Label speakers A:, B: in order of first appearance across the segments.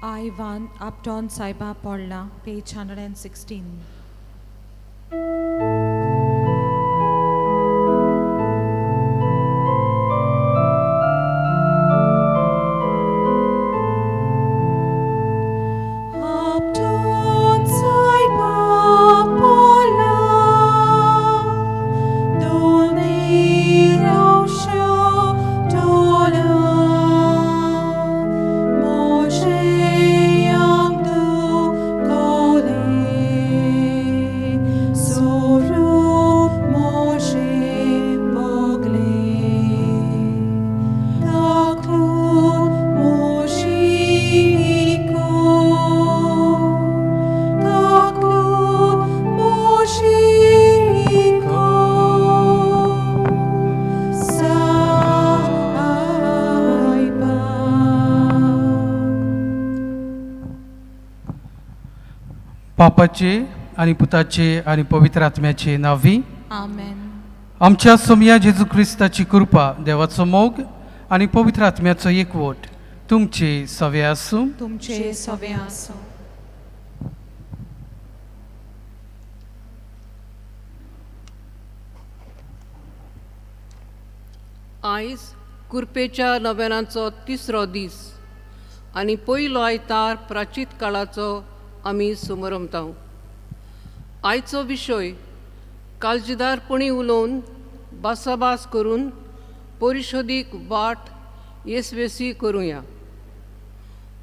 A: I1 Upton Saiba Polla, page 116.
B: बापाचे आणि पुताचे आणि पवित्र आत्म्याचे नावी
A: आमेन.
B: आमच्या सोमया जेजू ख्रिस्ताची कृपा, देवाचो मोग आणि पवित्र आत्म्याचो एकवट तुमचे सवे आसूं.
A: तुमचे सवे आसो.
C: आयज कुरपेच्या नव्यानाचो तिसरो दीस आनी पयलो आयतार प्राचीत काळाचो आमी समारंभताव. आयचो विशय काळजीदारपणी उलोवन भासाभास करून परिशोधीक वाट येसवेसी करुया.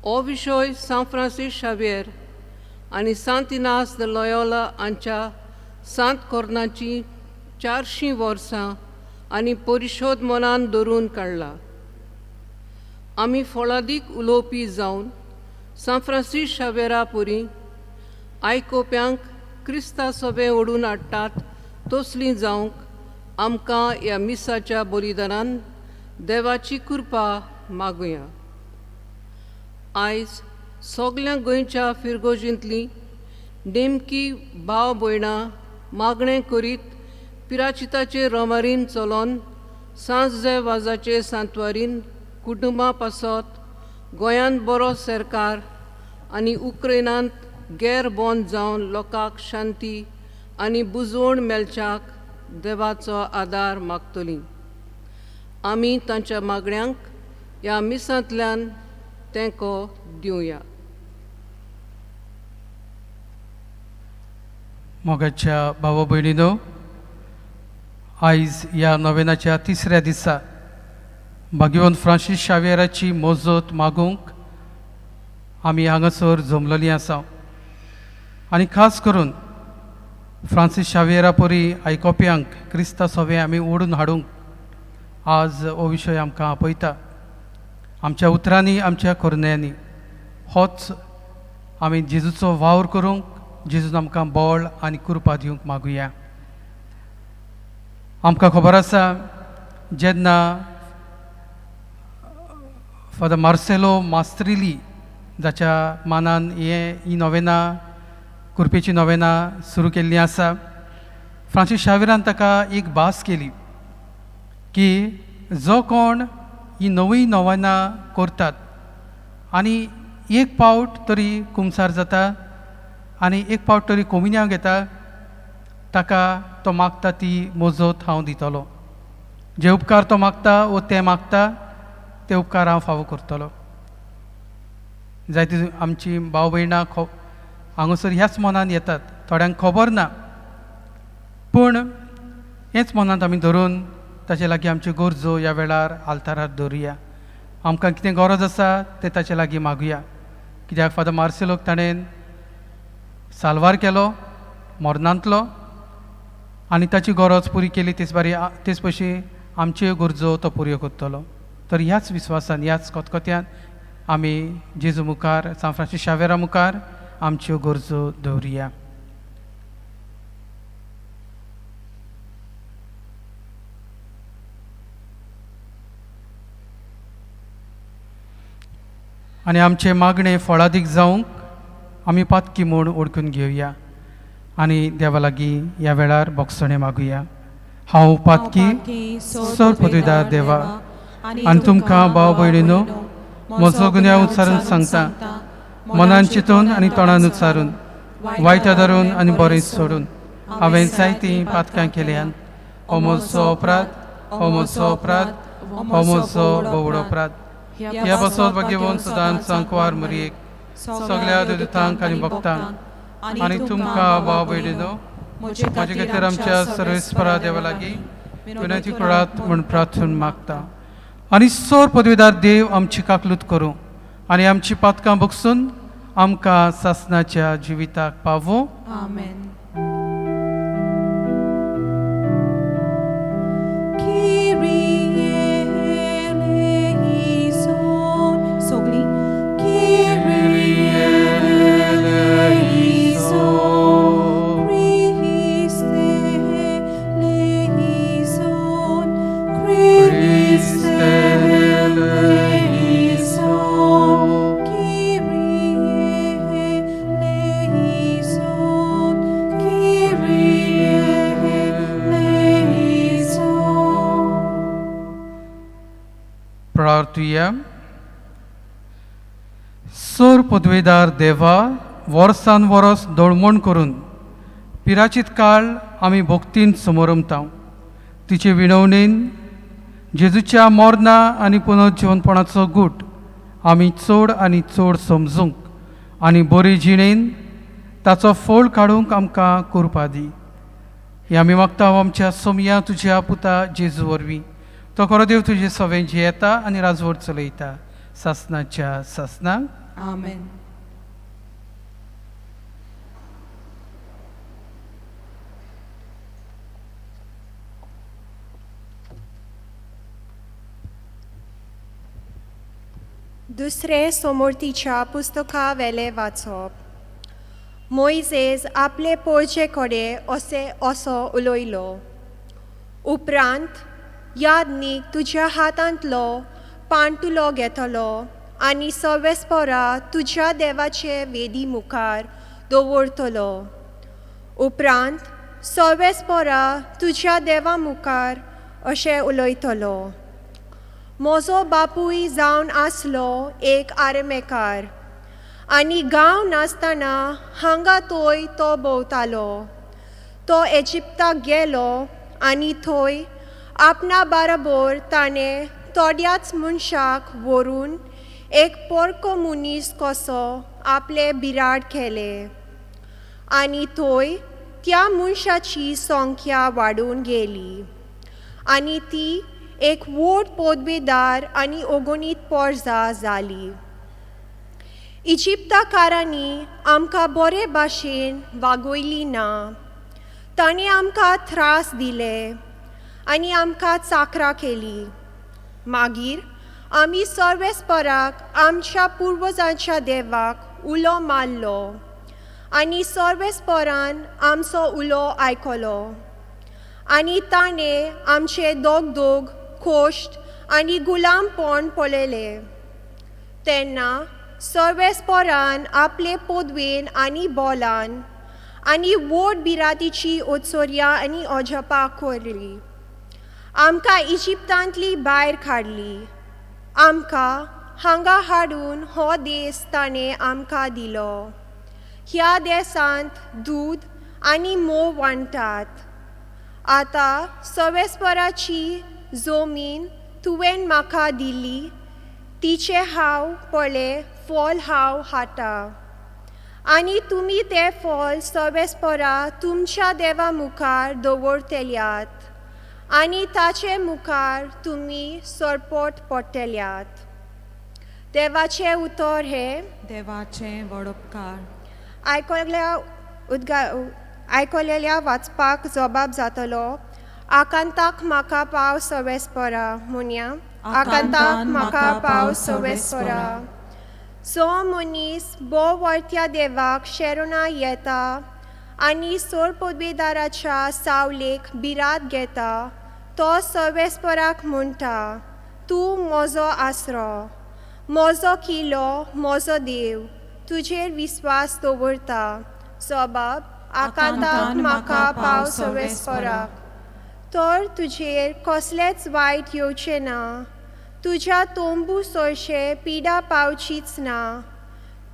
C: हो विशय सान फ्रांसीस शावेर आनी सांत इनास द लॉयोला हांच्या सांत कोर्नाची 400 वर्सां आनी परिशोध मनान धरून काडला. आमी फळादीक उलोवपी जावन सान फ्रांसीस शावेरा परी आयकोप्यांक क्रिस्ता सभे ओडून हाडटात तसलीं जावंक आमकां ह्या मिसाच्या बलिदानान देवाची कृपा मागुया. आयज सगळ्या गोंयच्या फिरगोजींतलीं नेमकी भाव भयणां मागणें करीत पिराचिताचे रोमारीन चलोन सांजे वाजाचे सांतवारीन कुटुंबां पासत गोंयांत बरो सरकार आनी उक्रेनांत गैर बोंद जावन लोकांक शांती आनी बुजवण मेलच्याक देवाचो आदार मागतलीं. आमी तांच्या मागण्यांक ह्या मिसांतल्यान तेंको दिवया.
B: मोगाच्या भाव भयणीनो, आयज ह्या नोवेनाच्या तिसऱ्या दिसा भगवंत फ्रांसीस शावेराची मोजत मागूंक आमी हांगासर जमलेलीं आसा. आनी खास करून फ्रांसीस शावेरा परी आयकोप्यांक क्रिस्ता सवे आमी ओडून हाडूंक आज हो विशय आमकां आपयता. आमच्या उतरांनी, आमच्या कोरन्यांनी होच आमी जेजूचो वावर करूंक, जेजून आमकां बळ आनी कृपा दिवंक मागुया. आमकां खबर आसा जेन्ना फादर मार्सेलो मास्त्रिली जाच्या मानान ही नोवेना कुरपेची नोवेना सुरू केल्ली आसा, फ्रांसीस शावेरान ताका एक भास केली की जो कोण ही नवी नोवेना करतात आनी एक पावट तरी कुमसार जाता आनी एक पावट तरी कोमिन्यां घेता, ताका तो मागता ती मोजत हांव दितलो. जे उपकार तो मागता वो ते मागता ते उपकार हांव फावो करतलो. जायती आमची भाव भयणां हांगासर ह्याच मनान येतात. थोड्यांक खबर ना, पूण हेच मनांत आमी धरून ताचे लागीं आमच्यो गरजो ह्या वेळार आल्तारार दवरुया. आमकां कितें गरज आसा तें ताचे लागीं मागुया. कित्याक फादर मार्सेलोक ताणें साल्वार केलो मोर्नांतलो आनी ताची गरज पुरी केली. तेच भशेन आमच्यो गरजो तो पुऱ्यो करतलो. तर ह्याच विस्वासान, ह्याच कोतकोत्यान आमी जेजू मुखार, सान फ्रांसीस शावेरा मुखार आमच्यो गरजो दवरुया. आनी आमचे मागणे फळादीक जावंक आमी पातकी म्हूण ओळखून घेवया आनी देवा लागीं ह्या वेळार बोगसणे मागुया. हांव पातकी सर पदवीदार देवा आनी तुमकां भाव भयणीनो म्हजो गुन्यांव उच्चारून सांगता मनान चिंतून आनी तोंडान उच्चारून वायट धरून आनी बरें सोडून हांवें जायतीं पातकां केल्यान हो म्हजो अपराध, हो म्हजो अपराध, हो म्हजो बोवडो अपराध. ह्या बसत घेवन सदांच सांकवार मरयेक सगळ्या दुतांक आनी भक्तांक आनी तुमकां भाव भयणीनो म्हजे खातीर आमच्या सर्वेस्परा देवा लागीं विनंती करात म्हूण प्रार्थून मागता. आनी सोर पदवीदार देव आमची काकलूत करूं आनी आमची पातकां भोगसून आमकां सासणाच्या जिविताक पावूं.
A: आमेन. सगळीं
B: प्रार्थुया. सोर पदवीदार देवा वर्सान वरस दळमण करून पिराचीत काळ आमी भक्तीन समोरमतांव. तिचे विणवणेन जेजूच्या मोर्ना आनी पुनर्जीवनपणाचो गूट आमी चड आनी चड समजूंक आनी बरे जिणेन ताचो फळ काडूंक आमकां करपा दी. हे आमी मागता आमच्या सोमया तुज्या पुता जेजू वरवीं. तो खरो देव तुजे सवें जियेता आनी राजवट चलयता सासणाच्या सासणाक.
A: आमेन.
D: दुसरे सोमोर्तीच्या पुस्तका वेले वाचप. मोइजेस आपले पोळचे कडेन असो उलयलो. उपरांत यादनीक तुज्या हातांतलो पांटुलो घेतलो आनी सर्वेस्परा तुज्या देवाचे वेदी मुखार दवरतलो. उपरांत सर्वेस्परा तुज्या देवा मुखार अशें उलयतलो. म्हजो बापूय जावन आसलो एक आरमेकार आनी गांव नासतना हांगा थंय तो भोंवतालो. तो इजिप्ताक गेलो आनी थंय आपणा बाराबर ताणें थोड्याच मनशाक व्हरून एक पोरको मनीस कसो आपले बिराड केले आनी थंय त्या मनशाची संख्या वाडून गेली आनी ती एक व्हड पदवेदार आनी अगणीत पर्जा जाली. इजिप्तकारांनी आमकां बरे भाशेन वागयली ना. ताणें आमकां त्रास दिले आनी आमकां चाकरां केली. मागीर आमी सर्वेस्पराक आमच्या पुर्वजांच्या देवाक उलो मारलो आनी सर्वेस्परान आमचो उलो आयकलो आनी ताणें आमचे दोग कोश्ट आनी गुलामपण पळयले. तेन्ना सर्वेस्परान आपले पदवेन आनी बोलान आनी व्हड बिरातीची उत्सुर्या आनी अजपां करली. आमकां इजिप्तांतली भायर काडली. आमकां हांगा हाडून हो देस ताणें आमकां दिलो. ह्या देसांत दूद आनी मोव वांटात. आतां सर्वेस्पराची जमीन तुवें म्हाका दिली. तिचे हांव पळय फळ हांव हाडटा आनी तुमी तें फळ सर्वेस्परा तुमच्या देवा मुखार दवरतल्यात आनी ताचे मुखार तुमी सरपट पडटल्यात. देवाचें उतर हे.
A: देवाचें व्हड उपकार.
D: आयकलेल्या वाचपाक जबाब जातलो. आकांताक म्हाका पाव सर्वेस्परा म्हणया. आकांताक म्हाका पाव सर्वेस्परा. जो मनीस बोवार्थ्या देवाक शेरोना येता आनी सोर पदवेदाराच्या सावलेक बिरात घेता तो सर्वेस्पराक म्हणटा, तूं म्हजो आसरो, म्हजो किलो, म्हजो देव. तुजेर विस्वास दवरता. जबाब. आकांताक म्हाका पाव सर्वेस्पराक. तर तुजेर कसलेच वायट येवचें ना. तुज्या तोंबू सोयशे पिडा पावचीच ना.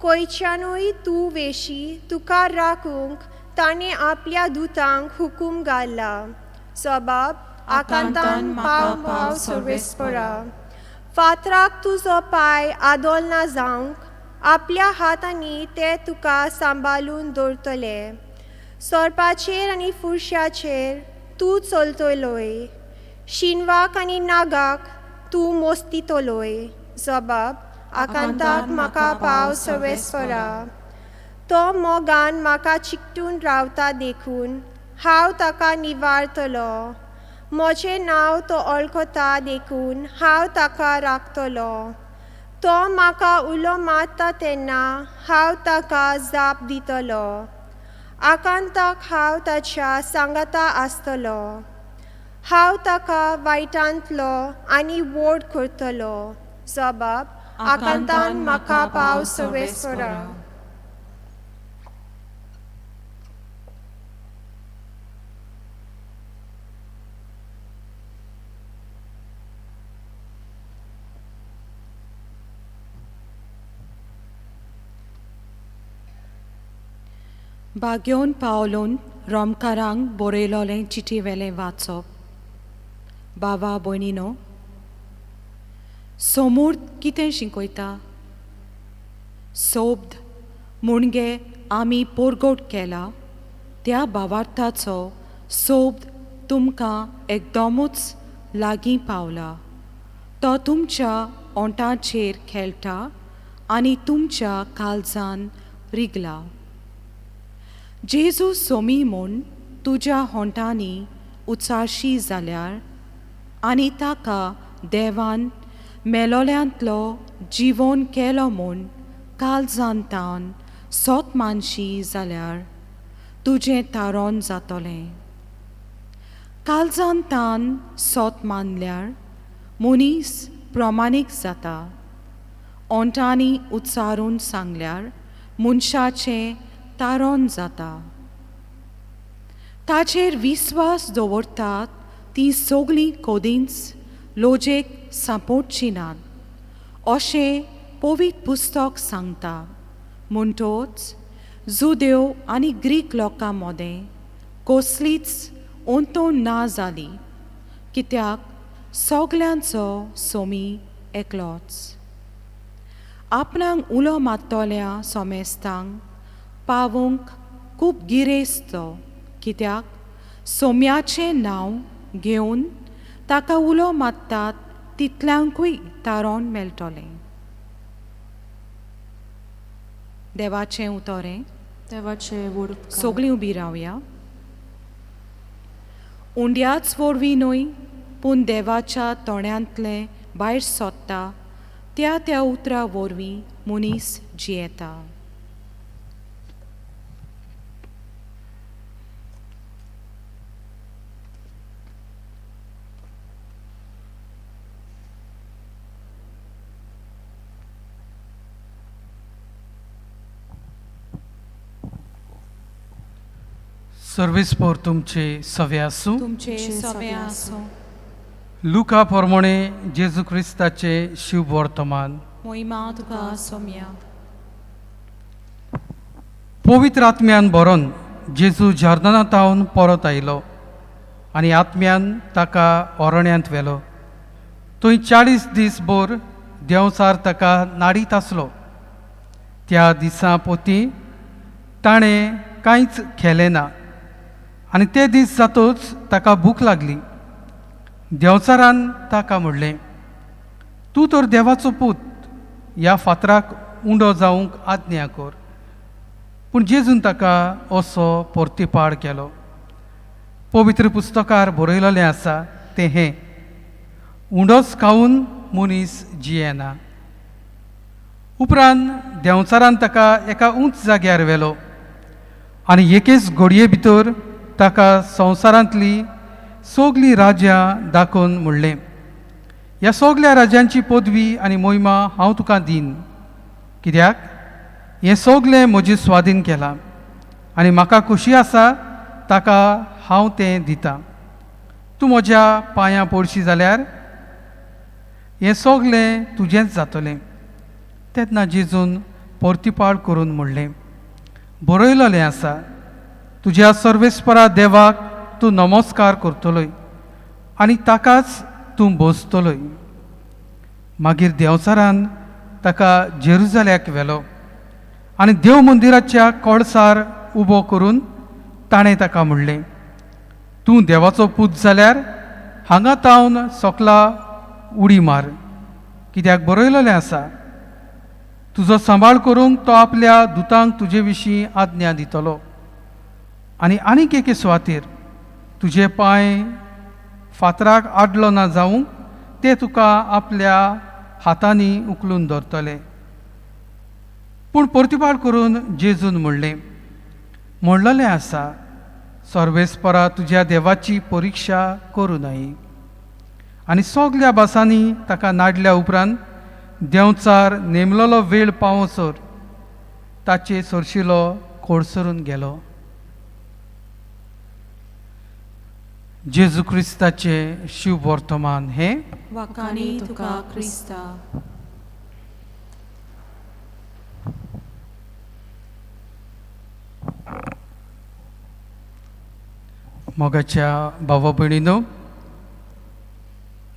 D: कोयच्यानूय तूं वेशी तुका राखूंक ताणें आपल्या दुतांक हुकूम घाल्ला. जबाब आकांतान पाव पाव सर्वेस्परा. फातराक तुजो पांय आदोलना जावंक आपल्या हातांनी ते तुका सांबाळून दवरतले. सोरपाचेर आनी फुरश्याचेर तूं चलतलोय. शिनवाक आनी नागाक तूं मोस्तितलोय. जबाब आकांताक म्हाका पाव सर्वेस्परा. तो मोगान म्हाका चिकटून रावता देखून हांव ताका निवारतलो. म्हजें नांव तो वळखता देखून हांव ताका राखतलो. तो म्हाका उलो मारता तेन्ना हांव ताका जाप दितलो. आकांताक हांव ताच्या सांगाता आसतलो. हांव ताका वायटांतलो आनी व्हड करतलो. जबाब आकांतान म्हाका पाव सर्वेस्परा.
A: बागेवन पावलून रोमकारांक बरयलोलें चिटीवेलें वाचप. बाबा भयणीनो, समोर कितें शिकयता? सोब्द मुणगे आमी पोरगोट केला त्या भावार्थाचो सोब्द तुमकां एकदमूच लागीं पावला. तो तुमच्या ओंटाचेर खेळटा आनी तुमच्या काळजान रिगला. जेजू सोमी म्हूण तुज्या होंटांनी उचारशी जाल्यार आनी ताका देवान मेलोल्यांतलो जिवोन केलो म्हूण काळजांतान सोत मानशी जाल्यार तुजें तारोन जातलें. काळजांतान सोत मानल्यार मनीस प्रमाणीक जाता. ओंटांनी उच्चारून सांगल्यार मनशाचें तारोन जाता. ताचेर विस्वास दवरतात ती सगळीं कदींच लोजेक सांपडची नात अशें पवित्र पुस्तक सांगता. म्हणटच जुदेव आनी ग्रीक लोकां मदें कसलीच ओंतोण ना जाली, कित्याक सगल्यांचो सोमी एकलोच. आपणाक उलो मारतल्या सोमेस्तांक पावूंक खूब गिरेस्त, कित्याक सोम्याचें नांव घेवन ताका उलो मारतात तितल्यांकूय तारोन मेळटलें. देवाचें उतोरें.
E: देवाचें वड
A: सगळीं उबी रावया. उंड्याच वरवीं न्हय पूण देवाच्या तोंड्यांतलें भायर सोदता त्या उतरा वरवीं मनीस जियेता.
B: सर्वीस पोर तुमचे सवे आसूं.
A: तुमचे सवे आसूं.
B: लुका प्रमाणे जेजू क्रिस्ताचे शुभ वर्तमान.
A: मोहिमा तुका सोम्या.
B: पवित्र आत्म्यान बरोवन जेजू जर्दनांतावन परत आयलो आनी आत्म्यान ताका अरण्यांत व्हेलो. थंय 40 दीस भर देंवचार ताका नाडीत आसलो. त्या दिसां पोती ताणें कांयच खेलें ना आनी ते दीस जातूच ताका भूक लागली. देंवचारान ताका म्हणलें, तूं तर देवाचो पूत, ह्या फातराक उंडो जावंक आज्ञा कर. पूण जेजून ताका असो परतीपाड केलो. पवित्र पुस्तकार बरयलोलें आसा तें हें, उंडोच खावून मनीस जियेना. उपरांत देंवचारान ताका एका उंच जाग्यार व्हेलो आनी एकेच घडये भितर ताका संवसारांतली सगलीं राज्यां दाखोवन म्हणलें, ह्या सगल्या राज्यांची पदवी आनी मोहिमा हांव तुका दीन, कित्याक हें सगलें म्हजें स्वाधीन केलां आनी म्हाका खुशी आसा ताका हांव तें दितां. तूं म्हज्या पांयां पडशी जाल्यार हें सगलें तुजेंच जातलें. तेन्ना जेजून परतीपाळ करून म्हणलें, बरयलोलें आसा, तुज्या सर्वेस्परा देवाक तूं नमस्कार करतलोय आनी ताकाच तूं भोसतलोय. मागीर देंवचारान ताका जेरुजाल्याक व्हेलो आनी देव मंदिराच्या कळसार उबो करून ताणें ताका म्हणलें, तूं देवाचो पूत जाल्यार हांगा तावन सोकला उडी मार, कित्याक बरयलोलें आसा, तुजो सांबाळ करूंक तो आपल्या दुतांक तुजे विशीं आज्ञा दितलो आनी आनीक एके सुवातेर तुजे पांय फातराक आडलो ना जावंक ते तुका आपल्या हातांनी उखलून धरतले. पूण परतीपाळ करून जेजून म्हणलेलें आसा, सर्वेस्परा तुज्या देवाची परिक्षा करूं न्हय. आनी सगल्या बासांनी ताका नाडल्या उपरांत देंवचार नेमलोलो वेळ पावसर ताचे सरशिलो खोडसरून गेलो. जेजू क्रिस्ताचे शिव वर्तमान हे
E: वाखाणी तुका क्रिस्ता.
B: मोगाच्या भावा भयणीनो,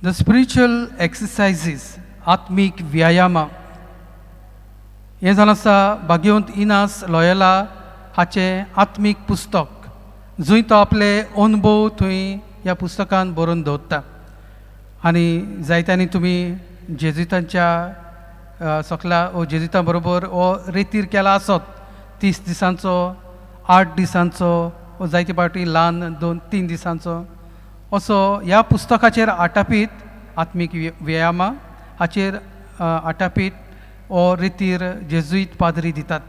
B: द स्पिरिच्युअल एक्सरसायजीस, आत्मीक व्यायामा, हें जावन आसा भाग्यवंत इनास लॉयला हाचें आत्मीक पुस्तक, जंय तो आपले अनुभव थंय ह्या पुस्तकान बरोवन दवरता. आनी जायत्यांनी तुमी जेजुतांच्या सोकला वो जेजुतां बरोबर हो रेतीर केला आसत, 30 दिसांचो, 8 दिसांचो, वो जायते पावटी ल्हान 2-3 दिसांचो, असो ह्या पुस्तकाचेर आटापीत आत्मीक व्यायामा हाचेर आटापीत हो रेतीर जेजुईत पाद्री दितात.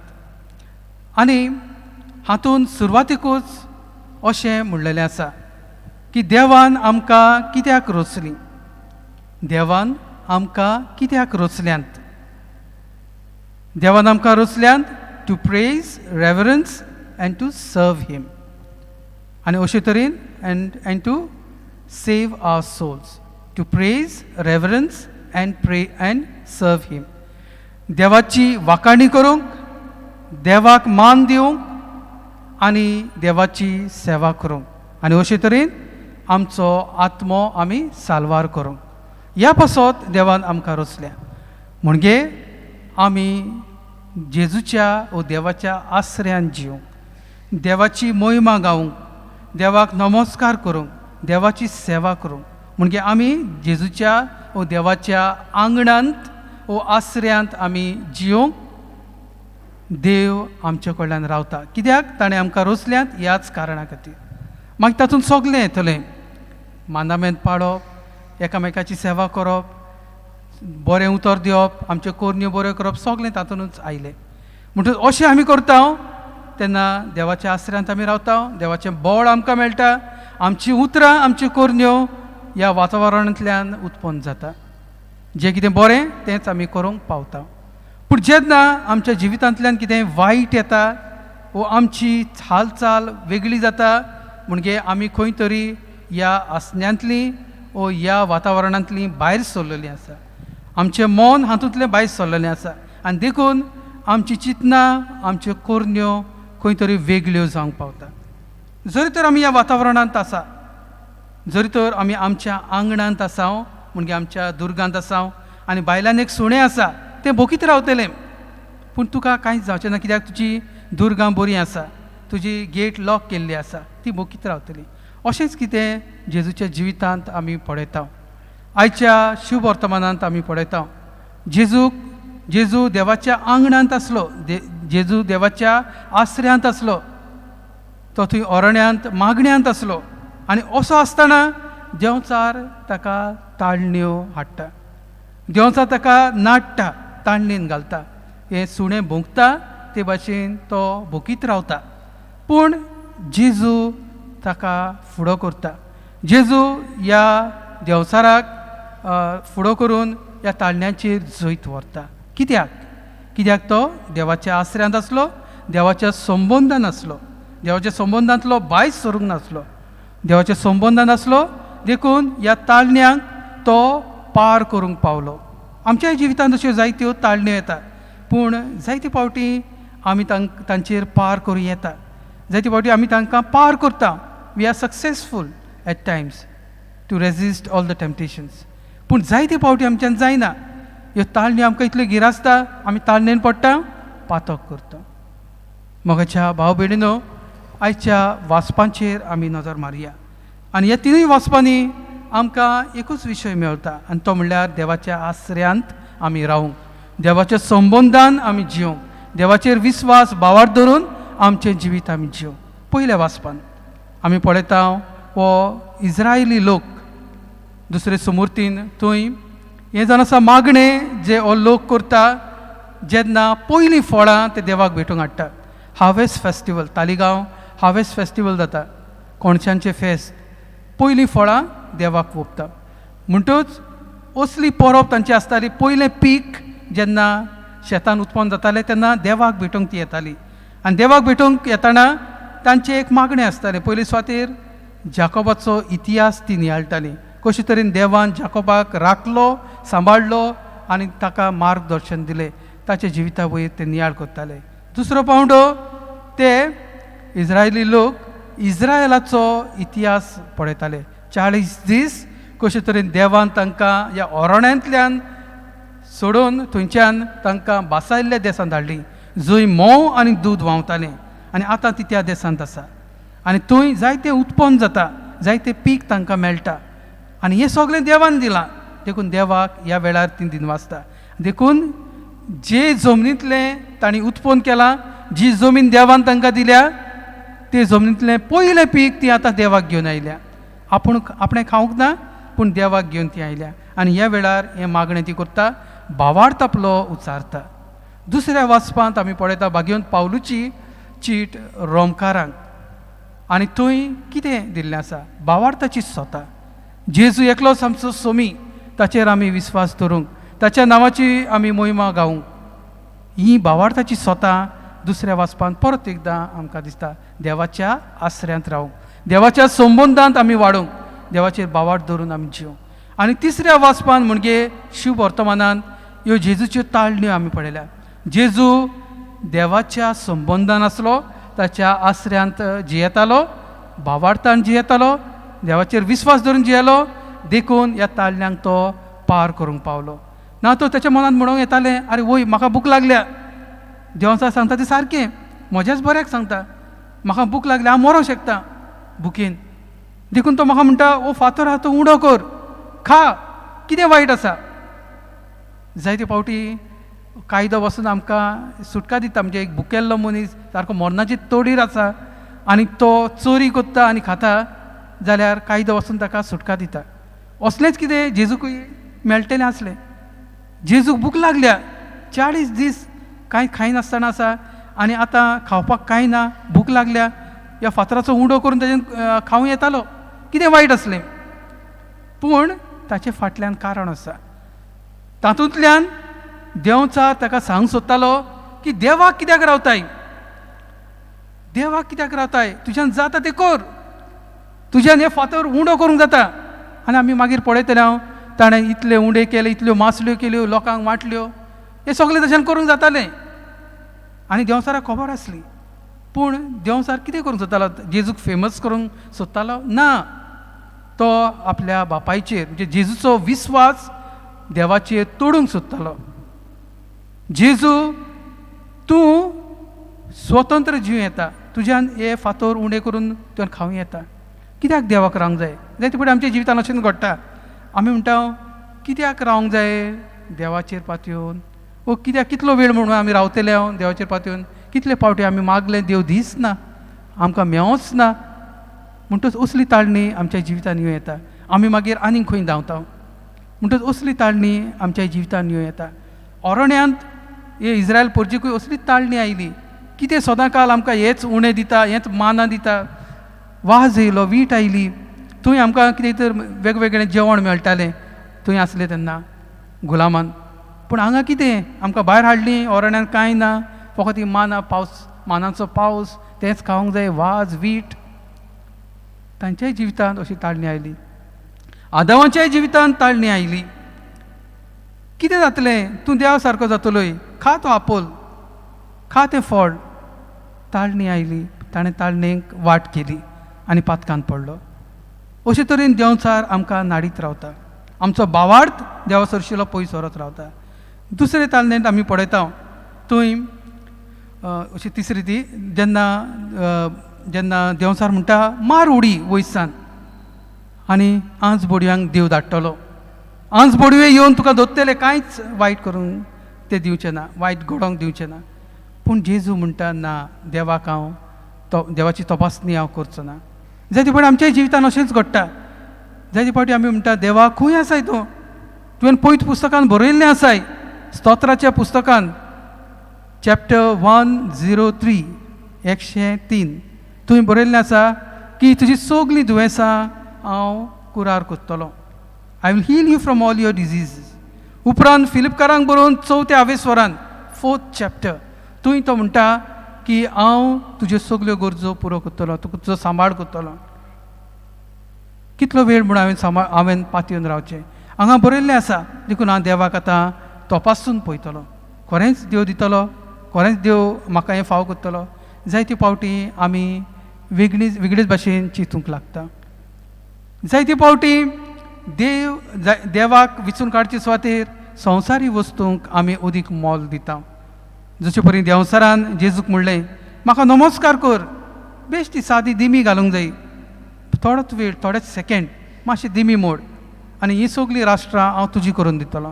B: आनी हातूंत सुरवातेकूच अशें म्हणलेलें आसा की देवान आमकां कित्याक रचलीं, देवान आमकां कित्याक रचल्यांत. देवान आमकां रचल्यांत to praise, reverence and to serve him. आनी अशे तरेन and to save our souls, to praise, reverence and pray and serve him. देवाची वाखाणी करूंक, देवाक मान दिवंक आनी देवाची सेवा करूंक, आनी अशे तरेन आमचो आत्मो आमी साल्वार करूंक. ह्या पासत देवान आमकां रचल्या. म्हणजे आमी जेजूच्या वो देवाच्या आश्रयान जिवंक, देवाची महिमा गावंक, देवाक नमस्कार करूंक, देवाची सेवा करूंक. म्हणजे आमी जेजूच्या वो देवाच्या आंगणांत वो आश्रयांत आमी जिवंक देव आमचे कडल्यान रावता. कित्याक ताणें आमकां रचल्यांत ह्याच कारणा खातीर. मागीर तातूंत सगलें येतलें, मांदामेंत पाळप, एकामेकाची सेवा करप, बरें उतर दिवप, आमच्यो कोरण्यो बऱ्यो करप, सगलें तातूंतच आयलें. म्हणटच अशें आमी करता तेन्ना देवाच्या आश्रयांत आमी रावता, देवाचें बळ आमकां मेळटा, आमचीं उतरां, आमच्यो कोरण्यो ह्या वातावरणांतल्यान उत्पन्न जाता. जें कितें बरें तेंच आमी करूंक पावता. पूण जेन्ना आमच्या जिवितांतल्यान कितें वायट येता वो आमची हालचाल वेगळी जाता, म्हणजे आमी खंय तरी ह्या आसण्यांतलीं वो ह्या वातावरणांतलीं भायर सरलेलीं आसा, आमचें मन हातूंतलें भायर सरलेलें आसा, आनी देखून आमची चिंतनां, आमच्यो कोरण्यो खंय तरी वेगळ्यो जावंक पावता. जरी तर आमी ह्या वातावरणांत आसा, जरी तर आमी आमच्या आंगणांत आसा, म्हणजे आमच्या दुर्गांत आसा, आनी भायल्यान एक सुणें आसा तें भोगीत रावतलें, पूण तुका कांयच जावचें ना, कित्याक तुजी दुर्गां बरी आसा, तुजी गेट लॉक केल्ली आसा, ती भोगीत रावतली. अशेंच कितें जेजूच्या जिवितांत आमी पळयता. आयच्या शुभ वर्तमानांत आमी पळयता जेजू देवाच्या आंगणांत आसलो, जेजू देवाच्या आश्रयांत आसलो, तो थंय अरण्यांत मागण्यांत आसलो, आनी असो आसतना देंवचार ताका ताळण्यो हाडटा, देंवचार ताका नाडटा, ताळणेन घालता, हें सुणें भोंकता ते भाशेन तो भोगीत रावता. पूण जेजू ताका फुडो करता. जेजू ह्या देंवचाराक फुडो करून ह्या ताळण्यांचेर जैत व्हरता. कित्याक तो देवाच्या आश्रयांत आसलो, देवाच्या संबंदान आसलो, देवाच्या संबंदांतलो भायर सरूंक नासलो, देवाच्या संबंदान आसलो, देखून ह्या ताळण्यांक तो पार करूंक पावलो. आमच्या जिवितांत अश्यो जायत्यो ताळण्यो येतात, पूण जायते फावटी आमी तांचेर पार करूं येता, जायते फावटी आमी तांकां पार करता. We are successful at times to resist all the temptations. पूण जायते फावटी आमच्यान जायना. ह्यो ताळण्यो आमकां इतल्यो गिरासता, आमी ताळणेन पडटा, पातक करता. मोगाच्या भाव भयणीनो, आयच्या वाचपांचेर आमी नजर मारया. आनी ह्या तिनूय वाचपांनी आमकां एकूच विशय मेळटा, आनी तो म्हणल्यार देवाच्या आश्रयांत आमी रावूंक, देवाच्या संबंदान आमी जिवंक, देवाचेर विस्वास भावार धरून आमचें जिवीत आमी जिवंक. पयल्या वाचपान आमी पळयता हो इस्रायली लोक दुसरे समूर्तीन थंय हें जावन आसा मागणें जे हो लोक करता जेन्ना पयलीं फळां ते देवाक भेटूंक हाडटा. Harvest festival, Taleigao harvest festival जाता, कोणशांचें फेस्त. पयलीं फळां देवाक ओंपता म्हणटूच असली परब तांची आसताली. पयलें पीक जेन्ना शेतान उत्पन्न जातालें तेन्ना देवाक भेटोवंक ती येताली. आनी देवाक भेटोवंक येताना तांचें एक मागणें आसतालें. पयले सुवातेर जाकोबाचो इतिहास ती नियाळटाली, कशे तरेन देवान जाकोबाक राखलो, सांबाळलो आनी ताका मार्गदर्शन दिलें, ताच्या जिविता वयर ते नियाळ करताले. दुसरो पावंडो ते इस्रायली लोक इस्रायलाचो इतिहास पळयताले. 40 दीस कशे तरेन देवान तांकां ह्या अरण्यांतल्यान सोडून थंयच्यान तांकां बासायल्ल्या देशांत धाडली, जंय मोव आनी दूद व्हांवतालें. आनी आतां ती त्या देशांत आसा आनी थंय जायतें उत्पन्न जाता, जायतें पीक तांकां मेळटा. आनी हें सगळें देवान दिलां. देखून देवाक ह्या वेळार ती दिनवासता. देखून जे जमनींतलें तांणी उत्पन्न केलां, जी जमीन देवान तांकां दिल्या, ते जमनींतलें पयलें पीक ती आतां देवाक घेवन आयल्या. आपणें खावंक ना, पूण देवाक घेवन ती आयल्या. आनी ह्या वेळार हें मागणें ती करता, भावार्थ आपलो उचारता. दुसऱ्या वाचपांत आमी पळयता भाग्यवंत पावलूची चीट रोमकारांक, आनी थंय कितें दिल्लें आसा, भावार्थाची स्वता. जेजू एकलोच आमचो सोमी, ताचेर आमी विस्वास दवरूंक, ताच्या नांवाची आमी महिमा गावूंक. ही भावार्थाची स्वता दुसऱ्या वाचपांत परत एकदां आमकां दिसता. देवाच्या आश्रयांत रावूंक, देवाच्या संबंदांत आमी वाडूंक, देवाचेर भावार्थ धरून आमी जिवंक. आनी तिसऱ्या वाचपांत म्हणजे शिव वर्तमानांत ह्यो जेजूच्यो ताळण्यो आमी पळयल्या. जेजू देवाच्या संबंदान आसलो, ताच्या आश्रयांत जियेतालो, भावार्थान जियेतालो, देवाचेर विस्वास धरून जियेलो. देखून ह्या ताळण्यांक तो पार करूंक पावलो ना. तो ताच्या मनांत म्हणूंक येतालें, आरे वय म्हाका भूक लागल्या. देवाचा सांगता तें सारकें, म्हज्याच बऱ्याक सांगता, म्हाका भूक लागल्या, हांव मरोंक शकता भुकेन. देखून तो म्हाका म्हणटा, ओ फातर आहा तो उडो कर, खा, कितें वायट आसा. जायते फावटी कायदो वचून आमकां सुटका दिता. म्हणजे एक भुकेल्लो मनीस सारको मरणाची तोडीर आसा आनी तो चोरी करता आनी खाता जाल्यार कायदो वचून ताका सुटका दिता. असलेंच कितें जेजूकूय मेळटलें आसलें. जेजूक भूक लागल्या, 40 दीस कांय खायनासतना आसा आनी आतां खावपाक कांय ना, भूक लागल्या, ह्या फातराचो उडो करून ताजें खावं येतालो. कितें वायट आसलें, पूण ताचे फाटल्यान कारण आसा. तातूंतल्यान देवचा ताका सांग सोदतालो की देवाक कित्याक रावताय, देवाक कित्याक रावताय, तुज्यान जाता तें कर, तुज्यान हे फातर उंडो करूंक जाता. आनी आमी मागीर पळयतले हांव ताणें इतले उंडे केले, इतल्यो मासल्यो केल्यो, लोकांक वांटल्यो, हें सगळें तशें करूंक जातालें. आनी देंवसाराक खबर आसली, पूण देंवसार कितें करूंक सोदतालो, जेजूक फेमस करूंक सोदतालो ना. तो आपल्या बापायचेर म्हणजे जेजूचो विस्वास देवाचेर तोडूंक सोदतालो. जेजू तूं स्वतंत्र जीव येता, तुज्यान हे फातर उणें करून तुवें खावं येता. कित्याक देवाक रावंक जाय. जायते फावटी आमच्या जिवितान अशें घडटा, आमी म्हणटा कित्याक रावंक जाय देवाचेर पातयेवन, वो कित्याक कितलो वेळ म्हणून आमी रावतले हांव देवाचेर पातयेवन, कितले फावटी आमी मागलें देव दीस ना, आमकां मेळोच ना. म्हणटच असली ताळणी आमच्या जिवितान येवं येता. आमी मागीर आनीक खंय धांवता. म्हणटच असली ताळणी आमच्या जिवितान येवं येता. अरण्यांत हे इस्रायल पोरजेकूय असली ताळणी आयली. कितें सदांकाळ आमकां हेच उणें दिता, हेच माना दिता. वाज येयलो, वीट आयली, थंय आमकां कितें तर वेगवेगळें जेवण मेळटालें थंय आसलें तेन्ना गुलामान. पूण हांगा कितें आमकां भायर हाडलीं, अरण्यांत कांय ना, फकत ही माना, पावस, मानाचो पावस, तेंच खावंक जाय, वाज वीट. तांच्याय जिवितांत अशी ताळणी आयली. आदामाच्याय जिवितांत ताळणी आयली. कितें जातलें, तूं देवा सारको जातलोय, खा तो आपोल, खा तें फळ. ताळणी आयली, ताणें ताळणेक वाट केली आनी पातकांत पडलो. अशे तरेन देंवचार आमकां नाडीत रावता. आमचो भावार्थ देवा सरशिलो पयस व्हरत रावता. दुसरे ताळणेंत आमी पळयता थंय अशी तिसरी ती जेन्ना जेन्ना देंवचार म्हणटा मार उडी वयसान आनी आंज बोडव्यांक देव धाडटलो. आंज बोडवे येवन तुका दोत्तेले कांयच वायट करूंक ते दिवचे ना, वायट घडोवंक दिवचे ना. पूण जेजू म्हणटा ना, देवाक हांव देवाची तपासणी हांव करचो ना. जायते फावटी आमच्या जिवितान अशेंच घडटा. जायते फावटी आमी म्हणटा देवा खंय आसाय तूं? तुवें पयत पुस्तकान बरयल्लें आसाय, स्तोत्राच्या पुस्तकान चॅप्टर 103 103 थंय बरयल्लें आसा की तुजी सगलीं दुयेंसां हांव कुरार करतलो. I will heal you from all your diseases. उपरांत फिलिपकारांक बरोवन 4व्या स्वरान 4th चॅप्टर थंय तो म्हणटा की हांव तुज्यो सगल्यो गरजो पुरो करतलो, तुजो सांबाळ करतलो. कितलो वेळ म्हणून हांवें पातयेवन रावचें? हांगा बरयल्लें आसा देखून हांव देवाक आतां तपासून पळयतलो. खरेंच देव दितलो, खरेंच देव म्हाका हें फाव करतलो. जायते फावटी आमी वेगळीच भाशेन चिंतूंक लागता. जायते फावटी देवाक विचून काडचे सुवातेर संवसारी वस्तूंक आमी अदीक मोल दिता. जशे परी देंवचारान जेजूक म्हणलें म्हाका नमस्कार कर, बेश्टी सादी दिमी घालूंक जाय, थोडोच वेळ थोडेच सेकंड मातशें दिमी मोड आनी ही सगलीं राष्ट्रां हांव तुजी करून दितलो.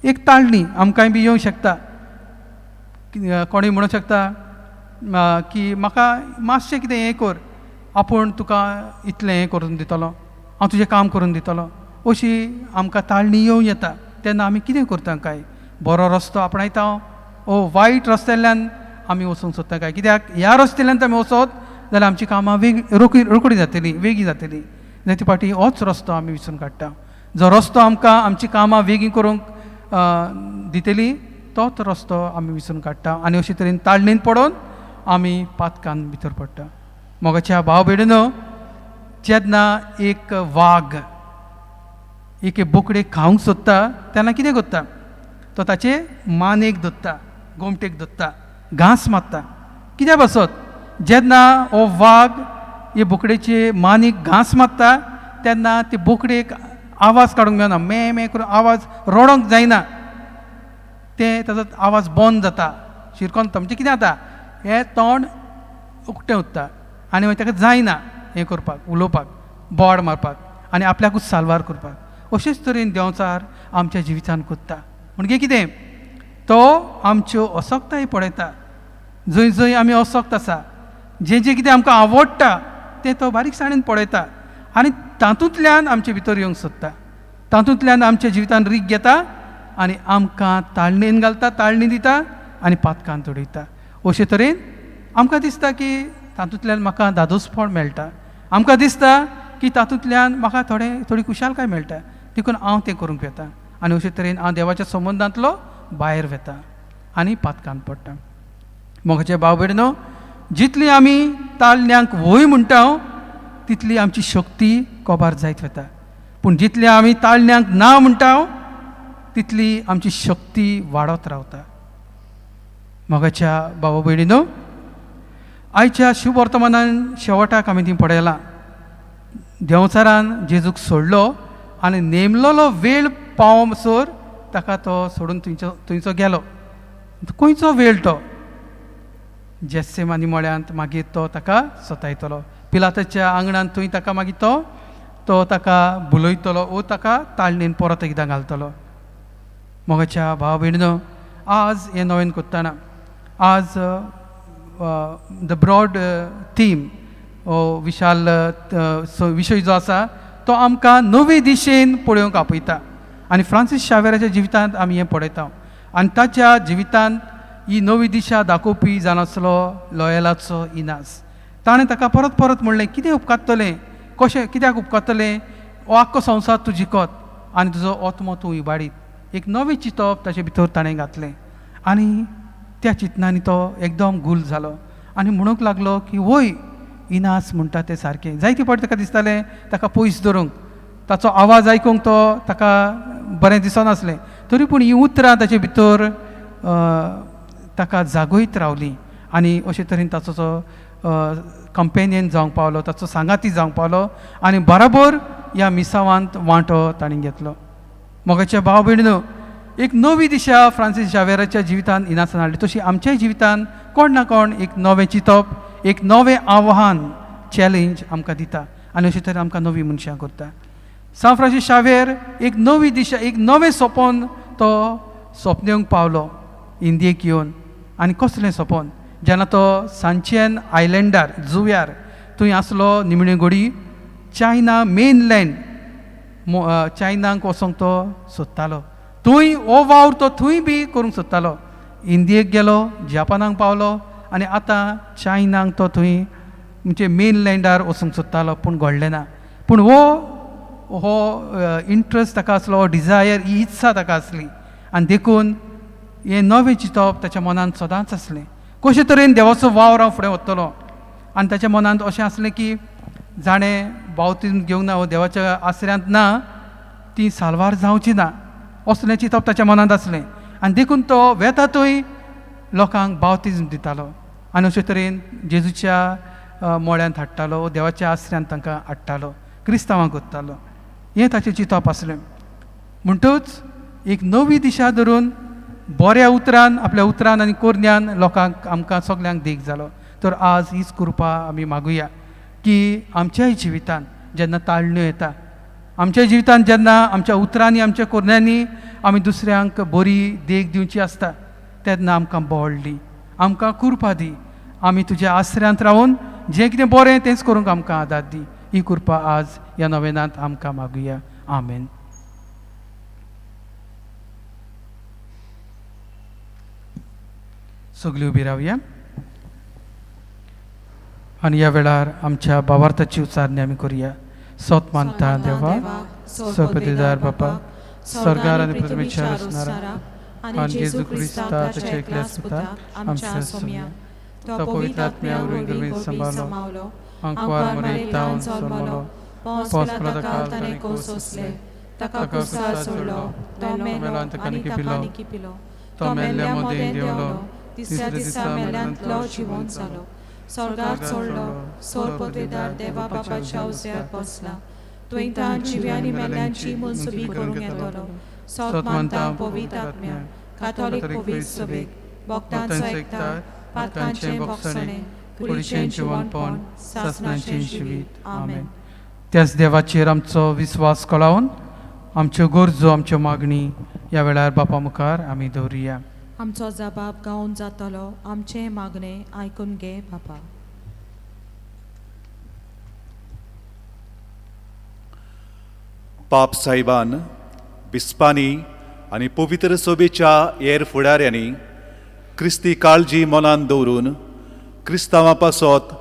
B: एक ताळणी आमकांय बी येवंक शकता. कोणूय म्हणूंक शकता की म्हाका मातशें कितें हें कर, आपूण तुका इतलें हें करून दितलो, हांव तुजें काम करून दितलो. अशी आमकां ताळणी येवं येता. तेन्ना आमी कितें करता काय? बरो रस्तो आपणायता वायट रस्त्यातल्यान आमी वचूंक सोदता काय? कित्याक ह्या रस्त्यातल्यान आमी वचत जाल्यार आमची कामां रोखडी जातलीं, वेगळी जातलीं. जायते फावटी होच रस्तो आमी विचून काडटा. जो रस्तो आमकां आमची कामां वेगळी करूंक दितली तोच रस्तो आमी विचून काडटा आनी अशे तरेन ताळणेन पडोवन आमी पातकान भितर पडटा. मोगाच्या भाव भयणीनो, जेन्ना एक वाग एक बोकडेक खावंक सोदता तेन्ना कितें करता? तो ताचे मानेक धरता, गोमटेक धरता, घांस मारता. कित्याक बसत? जेन्ना हो वाग हे बोकडेचे मानेक घांस मारता तेन्ना ते बोकडेक आवाज काडूंक मेळना. मे मे करून आवाज रडोंक जायना. ते ताचो आवाज बंद जाता, शिरकोन जाता. म्हणजे कितें जाता? हें तोंड उकटें उरता आनी मागीर ताका जायना हें करपाक, उलोवपाक, बोड मारपाक आनी आपल्याकूच साल्वार करपाक. अशेच तरेन देंवचार आमच्या जिवितान कोत्ता. म्हणजे कितें? तो आमच्यो असक्ताय पळयता. जंय जंय आमी असक्त आसा, जें जें कितें आमकां आवडटा तें तो बारीकसाणेन पळयता आनी तातूंतल्यान आमचे भितर येवंक सोदता. तातूंतल्यान आमच्या जिवितान रीग घेता आनी आमकां ताळणेन घालता, ताळणी दिता आनी पातकांत उडयता. अशे तरेन आमकां दिसता की तातूंतल्यान म्हाका धादोसपण मेळटा. आमकां दिसता की तातूंतल्यान म्हाका थोडी खुशालकाय मेळटा, देखून हांव तें करूंक येता. आनी अशे तरेन हांव देवाच्या संबंदांतलो भायर वेता आनी पातकांत पडटा. मोगाचे भाव भयणीनो, जितली आमी ताळण्यांक वय म्हणटा तितली आमची शक्ती कोबार जायत वता. पूण जितली आमी ताळण्यांक ना म्हणटा तितली आमची शक्ती वाडत रावता. मोगाच्या भाव भयणीनो, आयच्या शुभ वर्तमानान शेवटाक आमी ती पळयलां. देंवचारान जेजूक सोडलो आनी नेमलोलो वेळ पावसर ताका तो सोडून थंयचो गेलो. खंयचो वेळ तो? जेसेमानी मळ्यांत मागीर तो ताका सतायतलो. पिलाताच्या आंगणांत थंय ताका मागीर तो ताका बुलयतलो वो ताका ताळणेन परत एकदां घालतलो. मोगाच्या भाव भयणीनो, आज हें नवें कोत्ताना आज द ब्रॉड थीम विशाल विशय जो आसा तो आमकां नवे दिशेन पळोवंक आपयता. आनी फ्रांसीस शावेराच्या जिवितांत आमी हें पळयता आनी ताच्या जिवितांत ही नवी दिशा दाखोवपी जावन आसलो लॉयलाचो इनास. ताणें ताका परत परत म्हणलें, कितें उपकारतलें, कशें कित्याक उपकारतलें? हो आख्खो संवसार तूं जिखत आनी तुजो आत्मो तूं इबाडीत. एक नवें चिंतप ताचे भितर ताणें घातलें आनी त्या चिंतनांनी तो एकदम गुल जालो आनी म्हणूंक लागलो की वय इनास म्हणटा तें सारकें. जायते फावटी ताका दिसतालें ताका पयस धरूंक, ताचो आवाज आयकूंक ताका बरें दिसनासलें. तरी पूण हीं उतरां ताचे भितर ताका जागोयत रावली आनी अशे तरेन ताचो जो कंपेनियन जावंक पावलो, ताचो सांगाती जावंक पावलो आनी बराबर ह्या मिसावांत वांटो ताणें घेतलो. मोगाच्या भाव भयणीनो, एक नवी दिशा फ्रांसीस झावेराच्या जिवितांत इनासन हाडली. तशी आमच्याय जिवितांत कोण ना कोण एक नवें चिंतप, एक नवें आव्हान, चॅलेंज आमकां दिता आनी अशे तरेन आमकां नवीं मनशां करता. सान फ्रांसीस शावेर एक नवी दिशा, एक नवें सपन तो सोपनेवंक पावलो इंडियेक येवन. आनी कसलें सपन, जेन्ना तो सांचेन आयलँडार जुव्यार थंय आसलो निमणे घोडी, चायना मेनलँड चायनाक वचोंक तो सोदतालो. थंय हो वावर तो थंय बी करूंक सोदतालो. इंडियेक गेलो, जापानाक पावलो आनी आतां चायनाक तो थंय म्हणजे मेनलँडार वचूंक सोदतालो, पूण घडलें ना. पूण हो इंट्रस्ट ताका आसलो, हो डिझायर, ही इत्सा ताका आसली आनी देखून हें नवें चिंतप ताच्या मनांत सदांच आसलें. कशे तरेन देवाचो वावर हांव फुडें व्हरतलो. आनी ताच्या मनांत अशें आसलें की जाणें बावतीन घेवंक ना, वो देवाच्या आसऱ्यांत ना, ती साल्वार जावची ना, असलें चिंतप ताच्या मनांत आसलें. आनी देखून तो वेता थंय लोकांक बावतिजम दितालो आनी अशे तरेन जेजूच्या मोळ्यांत हाडटालो, देवाच्या आसऱ्यांत तांकां हाडटालो, क्रिस्तांवांक करतालो. हें ताचें चिंतप आसलें. म्हणटूच एक नवी दिशा धरून बऱ्या उतरान, आपल्या उतरान आनी कोरन्यान लोकांक, आमकां सगल्यांक देख जालो. तर आज हीच कृपा आमी मागुया की आमच्याय जिवितांत जेन्ना ताळण्यो येता, आमच्या जिवितांत जेन्ना आमच्या उतरांनी, आमच्या कोरन्यांनी आमी दुसऱ्यांक बरी देख दिवची आसता, तेन्ना आमकां बोळ दी, आमकां कृपा दी. आमी तुज्या आसऱ्यांत रावून जें कितें बरें तेंच करूंक आमकां आदार दी. ही कृपा आज ह्या नोवेनांत आमकां मागुया. आमेन. सगळीं उबी रावया आनी ह्या वेळार आमच्या भावार्थाची उच्चारणी आमी करुया. सोत मानता देवा, सर्पदेदार बापा, स्वर्गार आनी पृथ्वीचेर आसणारा आनी जेजू क्रिस्ता ताच्या एकल्या सुताक आमच्या सोम्या, तो पवित्र आत्म्या वरवीं सांबाळलो, आंकवार मरयतावन जल्मलो, पोंस पिलाताकाल ताणें कोस सोंसले, ताका क्रुसार सोडलो, तो मेलो आनी ताका निकिपिलो, तो मेल्ल्या मोदें देंवलो, तिसऱ्या दिसा मेल्ल्यांतलो जिवंत जालो, स्वर्गाक चडलो, सोर पदवीदार देवा बापाच्या उजव्यार बसला, थंय तां जिव्यांनी मेल्ल्यांची मनसुबी करूंक येतलो. सोत मानता पवित्र आत्म्या, कातोलीक पवित्र सभेक, भक्तांचो एकठांय, पातकांचें भोगसणें, कुडीचें जिवणपण, सासणाचें जिवीत. आमेन. त्याच देवाचेर आमचो विस्वास कळावन आमच्यो गरजो, आमच्यो मागणी ह्या वेळार बापा मुखार आमी दवरुया.
A: आमचो जबाब गावून जातलो, आमचे मागणे आयकून घे बापा.
F: पाप साहेबान, बिस्पांनी आनी पवित्र सभेच्या हेर फुडाऱ्यांनी क्रिस्ती काळजी मनान दवरून क्रिस्तांवां पासत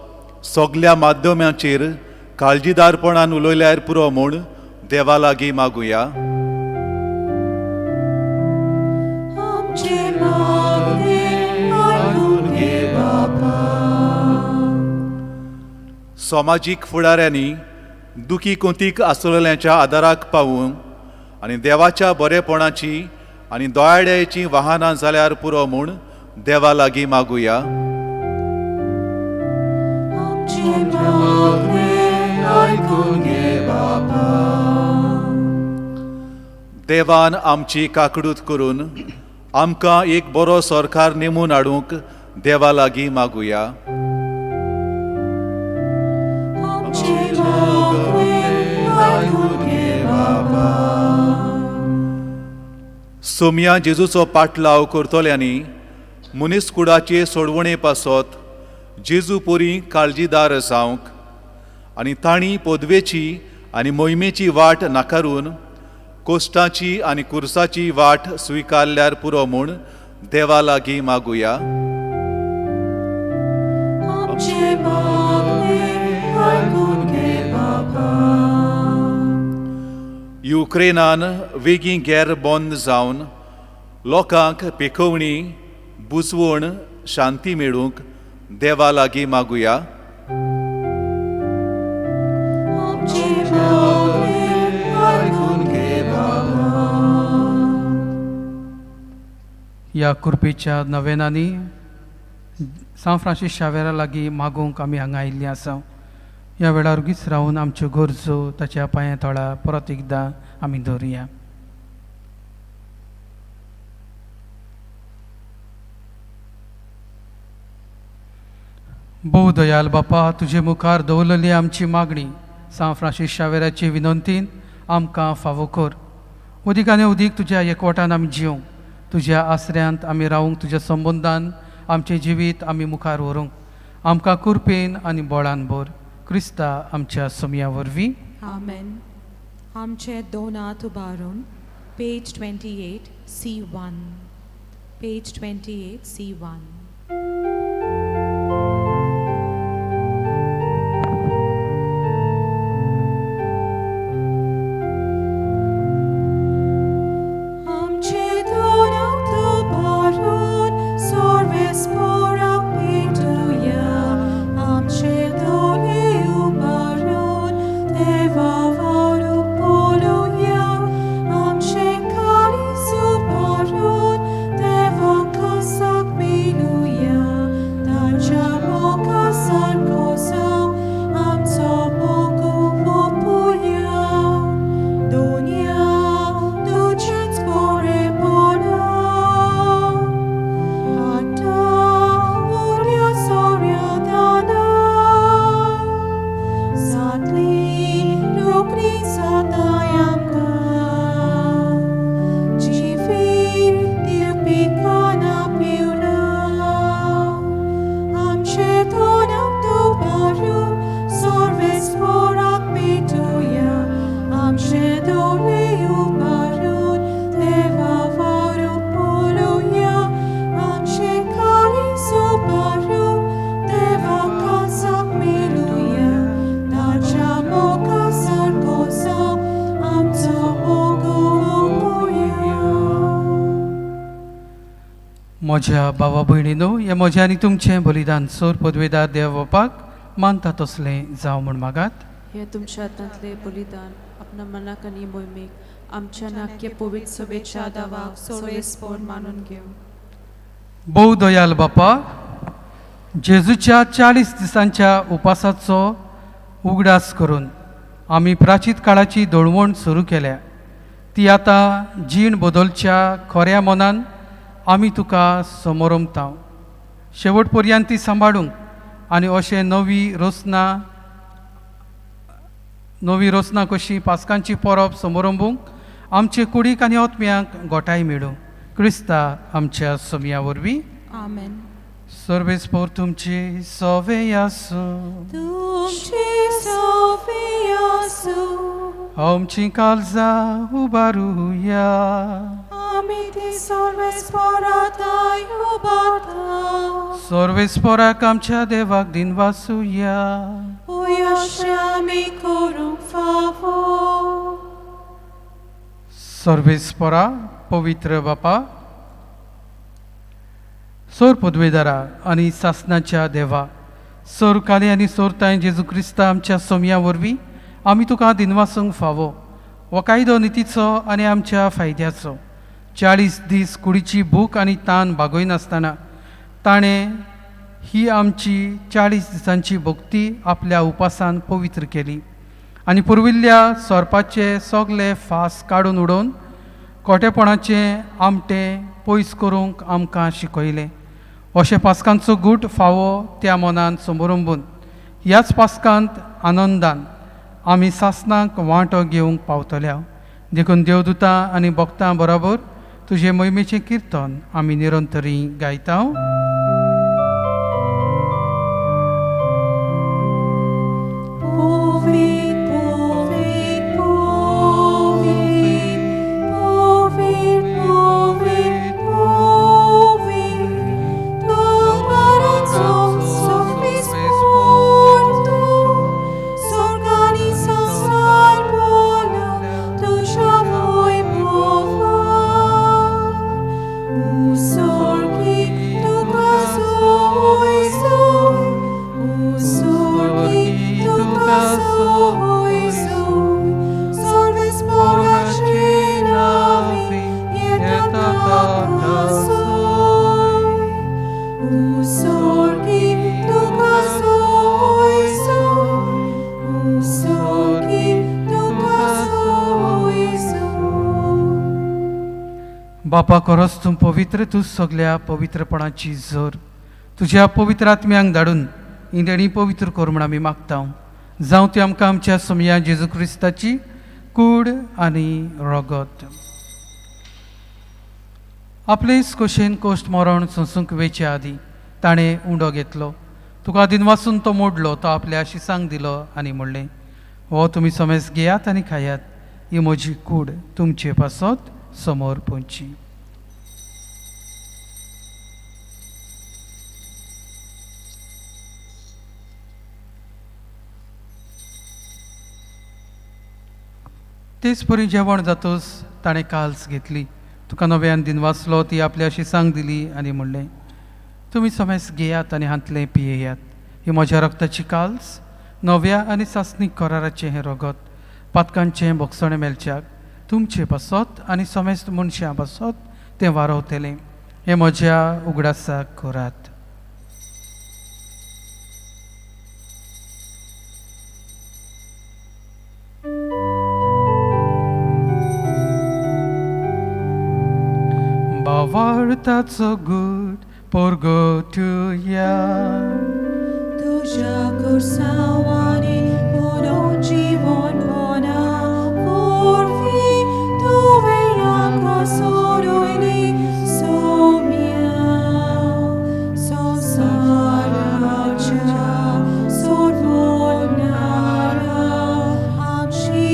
F: सगल्या माध्यमांचेर काळजीदारपणान उलयल्यार पुरो म्हूण देवा लागीं मागुया. समाजीक फुडाऱ्यांनी दुखी कोंतीक आसलेल्यांच्या आदाराक पावूंक आनी देवाच्या बरेपणाची आनी दोळ्याची वाहनां जाल्यार पुरो म्हूण देवा लागीं मागुया. देवान आमची काकडूत करून आमकां एक बरो सरकार नेमून हाडूंक देवा लागीं मागुया. सोम्या जेजूचो पाटलाव करतल्यांनी मनीसकुळाचे सोडवणे पासत जेजू पोरी काळजीदार जावंक आनी तांणी पदवेची आनी मोहिमेची वाट नाकारून कोश्टाची आनी कुर्साची वाट स्विकारल्यार पुरो म्हूण देवा लागीं मागुया. युक्रेनान वेगळी गॅर बंद जावन लोकांक पेखवणी, बुजवण, शांती मेळूंक देवा लागीं मागुया.
B: ह्या कृपेच्या नवेनांनी सान फ्रांसीस शावेरा लागीं मागूंक आमी हांगा आयिल्लीं आसा. ह्या वेळार उगीच रावन आमच्यो गरजो ताच्या पांया तळा परत एकदां आमी धरुया. भोव दयाल बापा, तुजे मुखार दवरलेली आमची मागणी सान फ्रांसीस शावेराचे विनंतीन आमकां फावो कर. उदीक आनी उदीक तुज्या एकवटान आमी जिवंक, तुज्या आसऱ्यांत आमी रावंक, तुज्या संबंदान आमचें जिवीत आमी मुखार व्हरूंक आमकां कृपेन आनी बळान भर. क्रिस्ता आमच्या समया वरवीं.
A: आमेन. आमचे दोन हात उबारून पेज 28 C1. Page 28 C1.
B: म्हज्या भावा भयणीनो, हे म्हजें आनी तुमचें बलिदान सोर पदवेदार देव बापाक मानता तसलें जावं म्हण मागात.
E: हे तुमच्या हातांतले बलिदान आपणा मनाक आनी मोहिमेक आमच्या नाक्य पवित्र सभेच्या दावाक सर्वेस्पोर मानून घेऊ.
B: भोव दयाल बापा, जेजूच्या 40 दिसांच्या उपासाचो उगडास करून आमी प्राचीत काळाची दळवण सुरू केल्या. ती आतां जीण बदलच्या खऱ्या मनान आमी तुका समोरमता. शेवट पर्यंत ती सांबाळूंक आनी अशें नवी रोसना कशी पास्कांची परब समोरंबूंक आमचे कुडीक आनी आत्म्यांक गोठाय मेळूं. क्रिस्ता आमच्या समया वरवीं.
A: आमेन.
B: सर्वेस्पोर तुमची सवे आसूं.
A: तुमची सवे आसूं.
B: आमची काळजां उबारुया.
A: आमी ती सर्वेस्पोरांताय उबारता.
B: सर्वेस्पोराक आमच्या देवाक दिनवासुया.
A: अशें आमी करूंक फावो.
B: सर्वेस्पोरा पवित्र बापा, सोर पदवेदारा आनी सासणाच्या देवा, सोर काले आनी सोरताय जेजू क्रिस्ता आमच्या सोम्या वरवीं आमी तुका दिनवासूंक फावो. हो कायदो नितीचो आनी आमच्या फायद्याचो. 40 दीस कुडीची भूक आनी तान भागयनासतना ताणें ही आमची 40 दिसांची भक्ती आपल्या उपासान पवित्र केली आनी पुर्विल्ल्या सोरपाचे सगळे फास काडून उडोवन खोटेपणाचें आमटें पयस करूंक आमकां शिकयलें. अशें पास्कांचो गूट फावो त्या मनान समोरंबून ह्याच पास्कांत आनंदान आमी सासणांक वांटो घेवंक पावतल्या. देखून देवदूतां आनी भक्तां बरोबर तुजे मोहिमेचें किर्तन आमी निरंतरी गायता. बापा खरोच तूं पवित्र, तूं सगळ्या पवित्रपणाची जोर. तुज्या पवित्र आत्म्यांक धाडून इंदेणी पवित्र कर म्हूण आमी मागता. जावं ती आमकां आमच्या सोमया जेजू क्रिस्ताची कूड आनी रगत. आपलेच खोशेन कोश्ट मरण संसूंक वेचे आदी ताणें उंडो घेतलो. तुका आदीन वाचून तो मोडलो, तो आपल्या शिसांक दिलो आनी म्हणलें, हो तुमी समेज घेयात आनी खायात, ही म्हजी कूड तुमचे पासत समोर पोंची. तेच परी जेवण जातोच ताणें काल्स घेतली. तुका नव्यान दिन वाचलो, ती आपल्या शिसांक दिली आनी म्हणलें, तुमी समेज घेयात आनी हांतलें पियेयात, ही म्हज्या रक्ताची काल्स, नव्या आनी सासणीक कराराचें हें रगत, पातकांचें बोगसणें मेलच्याक तुमचे पासत आनी समेस्त मनशां पासत तें वारवतलें. हें म्हज्या उगडासाक करात. Bawartaco good porgotuja.
E: तुझ्या कुर्सावानी पुरो जीवन पना पूर्वी तुवेला कसोरोयली सोम्या संसाराच्या सोडवणारा आमची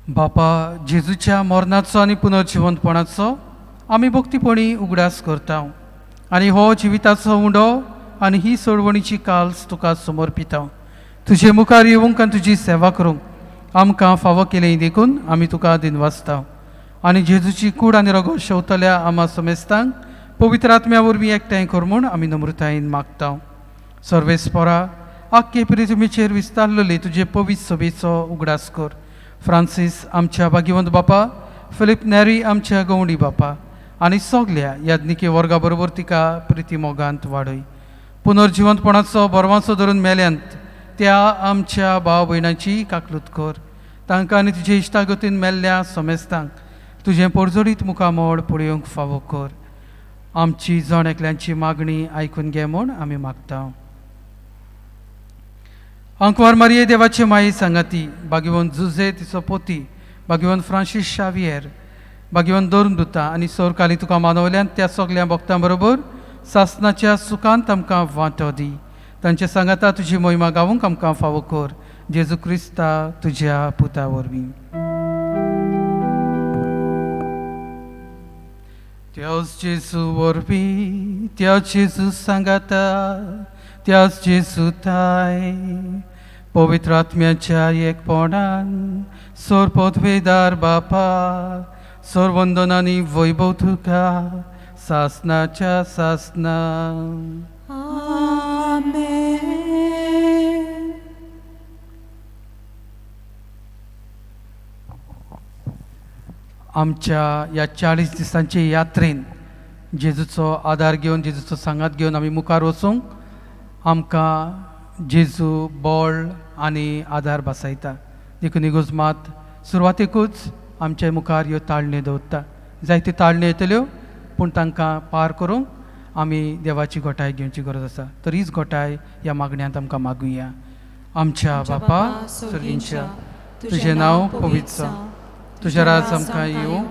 B: बापा जेजूच्या मरणाचो आनी पुनर्जिवंतपणाचो आमी भक्तीपणी उगडास करता आनी हो जिविताचो उंडो आनी ही सोडवणीची काल्स तुका समर्पिता. तुजे मुखार येवंक आनी तुजी सेवा करूंक आमकां फावो केलें देखून आमी तुका दिनवासता आनी जेजूची कूड आनी रगत शेवतल्या आमा समेस्तांक पवित्र आत्म्या वरवीं एकठांय कर म्हूण आमी नम्रतायेन मागता. सर्वेस्परा आख्खे प्रिथ्वीचेर विस्तारलेली तुजे पवित्र सभेचो उगडास कर. फ्रांसीस आमच्या भाग्यवंत बापा, फिलिप नेरी आमच्या गवंडी बापा आनी सगल्या याज्ञिके वर्गा बरोबर तिका प्रिती मोगांत वाडय. पुनर्जिवंतपणाचो बरवांचो धरून मेल्यांत त्या आमच्या भाव भयणांची काकलूत कर. तांकां आनी तुजे इश्टागतीन मेल्ल्या समेस्तांक तुजें परजोडीत मुखामोड पळयोवंक फावो कर. आमची जण एकल्यांची मागणी आयकून घे म्हूण आमी मागता. अंकवार मारये देवाचे माये सांगाती, भाग्यवंत जुझे तिचो पोती, भाग्यवंत फ्रांसीस शावियर, भाग्यवंत दोरदुता आनी सोरकाली तुका मानवल्यान त्या सगळ्या भक्तां बरोबर सासणाच्या सुखांत आमकां वांटो दी. तांचे सांगाता तुजी मोहिमा गावूंक आमकां फावो कर. जेजू क्रिस्ता तुज्या पुता वरवीं. त्याच जेजू वरवीं, त्याच जेजू सांगाता, त्याच जेजू थाय पवित्र आत्म्याच्या एकपणान सोर पदवेदार बापा, सोर वंदनांनी वैभव तुका सासणाच्या सासना.
E: आमेन.
B: आमच्या या 40 दिसांचे यात्रेन जेजूचो आदार घेवन, जेजूचो सांगात घेवन आमी मुखार वचूंक आमकां जेजू बळ आनी आदार बसयता. देखून इगोजमात सुरवातेकूच आमच्या मुखार ह्यो ताळण्यो दवरता. जायत्यो ताळण्यो येतल्यो पूण तांकां पार करूंक आमी देवाची घोटाय घेवची गरज आसा. तर हीच घोटाय ह्या मागण्यांत आमकां मागुया. आमच्या बापा सर्गींच्या, तुजें नांव पवित्र जावं, तुजें राज आमकां येवं,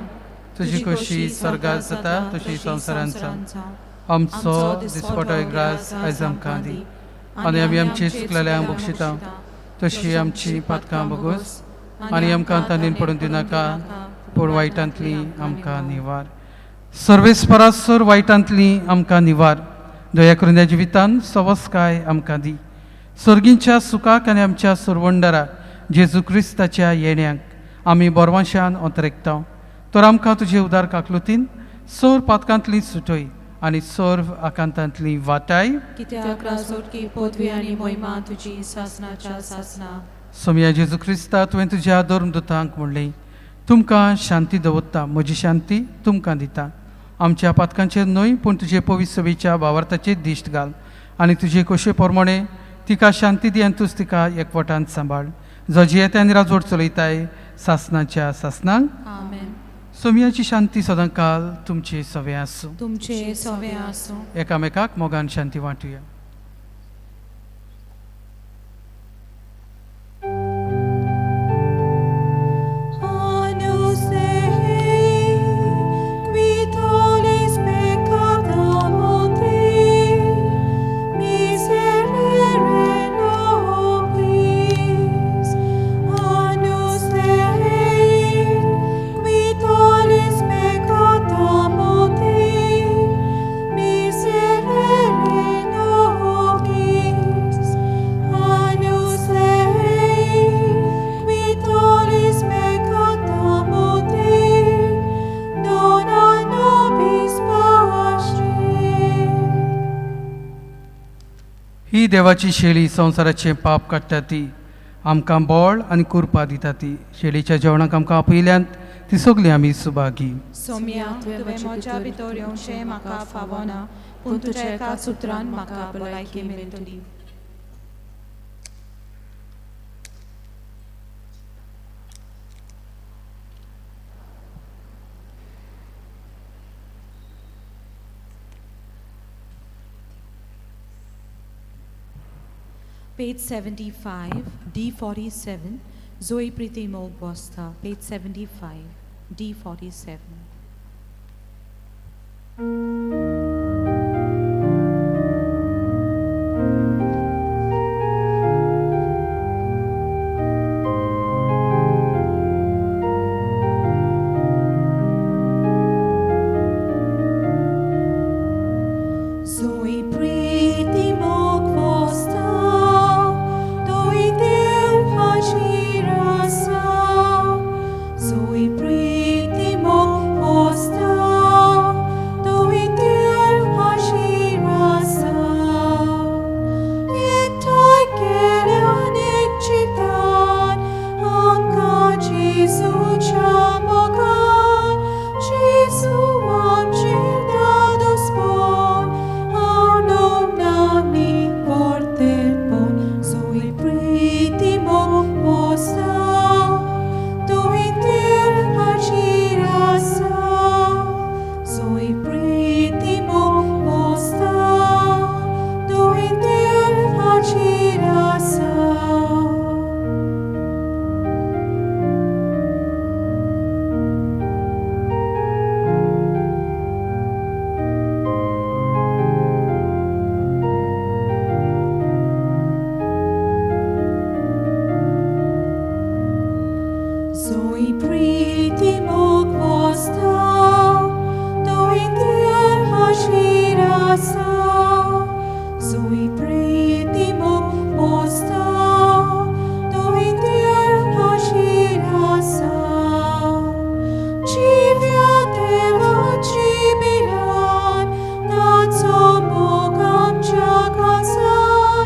B: तुजी कशी स्वर्गांत जाता तशी संवसारांत जावं. आमचो दिसपटो ग्रास आयज आमकां दी आनी आमी आमची चुकलेल्यांक बक्षिता तशी आमची पातकां बोगोस आनी आमकां तांणीन पडून दिनाका, पूण वायटांतली आमकां निवार. सर्वेस्परासोर वायटांतली आमकां निवार. दया करून ह्या जिवितान सवस्काय आमकां दी. सर्गींच्या सुखाक आनी आमच्या सुरवंडरा जेजू क्रिस्ताच्या येण्याक आमी बोरवांशान अंतरेकता. तर आमकां तुजे उदार काकलुतीन सोर पातकांतली सुटय आनी सोर्व आकांतांतली वाटाय.
E: कित्याक राजोटकी पदवी आनी मोहिमा तुजी सासणाच्या सासना.
B: सोम्या जेजू क्रिस्ता तुवें तुज्या दोरमदूतांक म्हणलें, तुमकां शांती दवरता, म्हजी शांती तुमकां दिता. आमच्या पातकांचेर न्हय पूण तुजे पवित्र सभेच्या भावार्थाचेर दिश्ट घाल आनी तुजे कोशे प्रमाणे तिका शांती दी आनी तूंच तिका एकवटांत सांबाळ. जो जियेते आनी राजवट चलयताय सासनाच्या सासनांक
A: आमेन.
B: सोमयाची शांती सदां काल तुमचे सवे आसूं.
A: तुमचे सवे आसूं.
B: एकामेकाक मोगान शांती वांटुया. ही देवाची शेळी संवसाराचें पाप काडटा ती आमकां बोळ आनी कुरपा दिता ती शेळीच्या जेवणाक आमकां आपयल्यांत ती सगळी आमी सुभागी.
A: सोम्या तुवें म्हज्या भितर येवचें म्हाका फावना पूण तुज्या एका सुत्रान म्हाका भलायकी मेळटली. Page 75, D47, Zoe Priti Mog Bosta, page 75, D47. Zoe Priti Mog Bosta, Doi Dev Hajirasa, Zoe Priti Mog Bosta, Doi Dev Hajirasa, Ektai Kelian Ekchitan, Anka Jesu Chamogan, Jesu Amchildadus Bon, Arnom Nami Portepon, Zoe Priti Mog Bosta, Doi Dev Hajirasa, Zoe Priti Mog Bosta, Doi Dev Hajirasa. Zoe Priti Mog Bosta, Doi Dev Hajirasa, Zoe Priti Mog Bosta, Doi Dev Hajirasa, Xavier Deva Jibiran, Nazo Mogam Jagasan,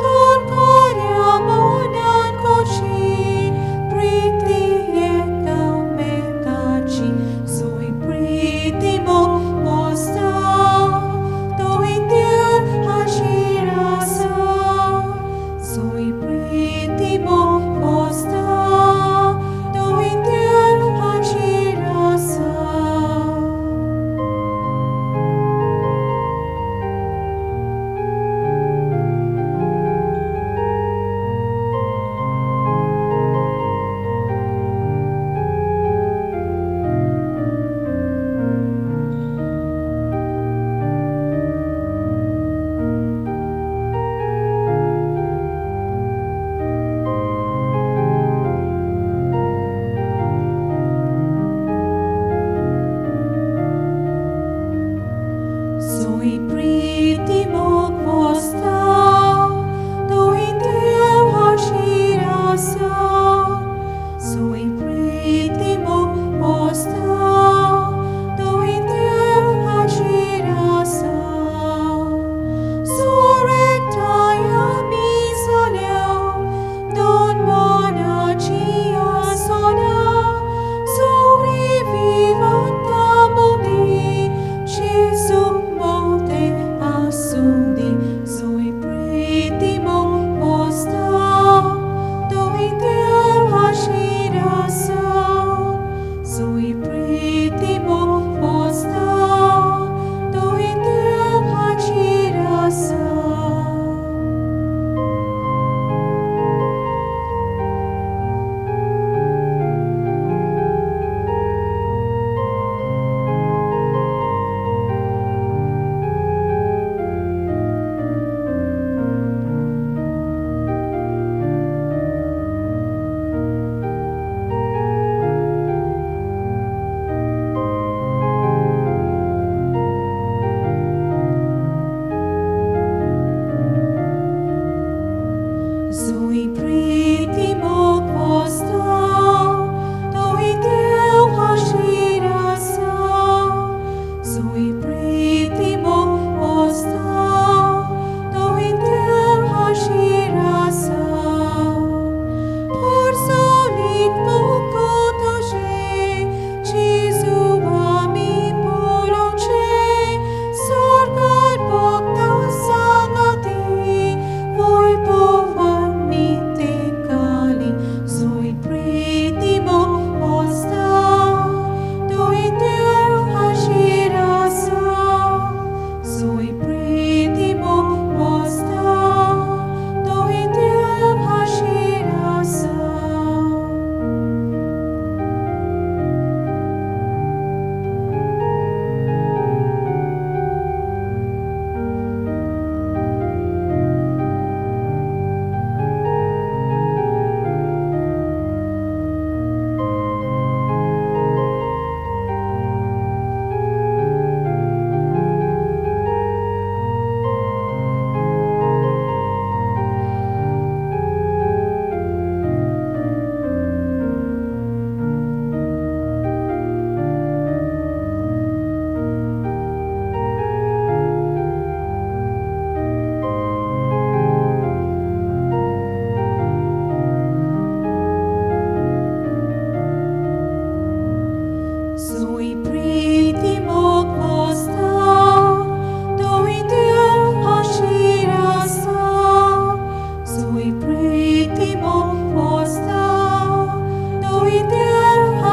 A: Torkoria Monan Kochi, Priti Ekamekachi, Zoe Priti Mog Bosta, Doi Dev Hajirasa, Zoe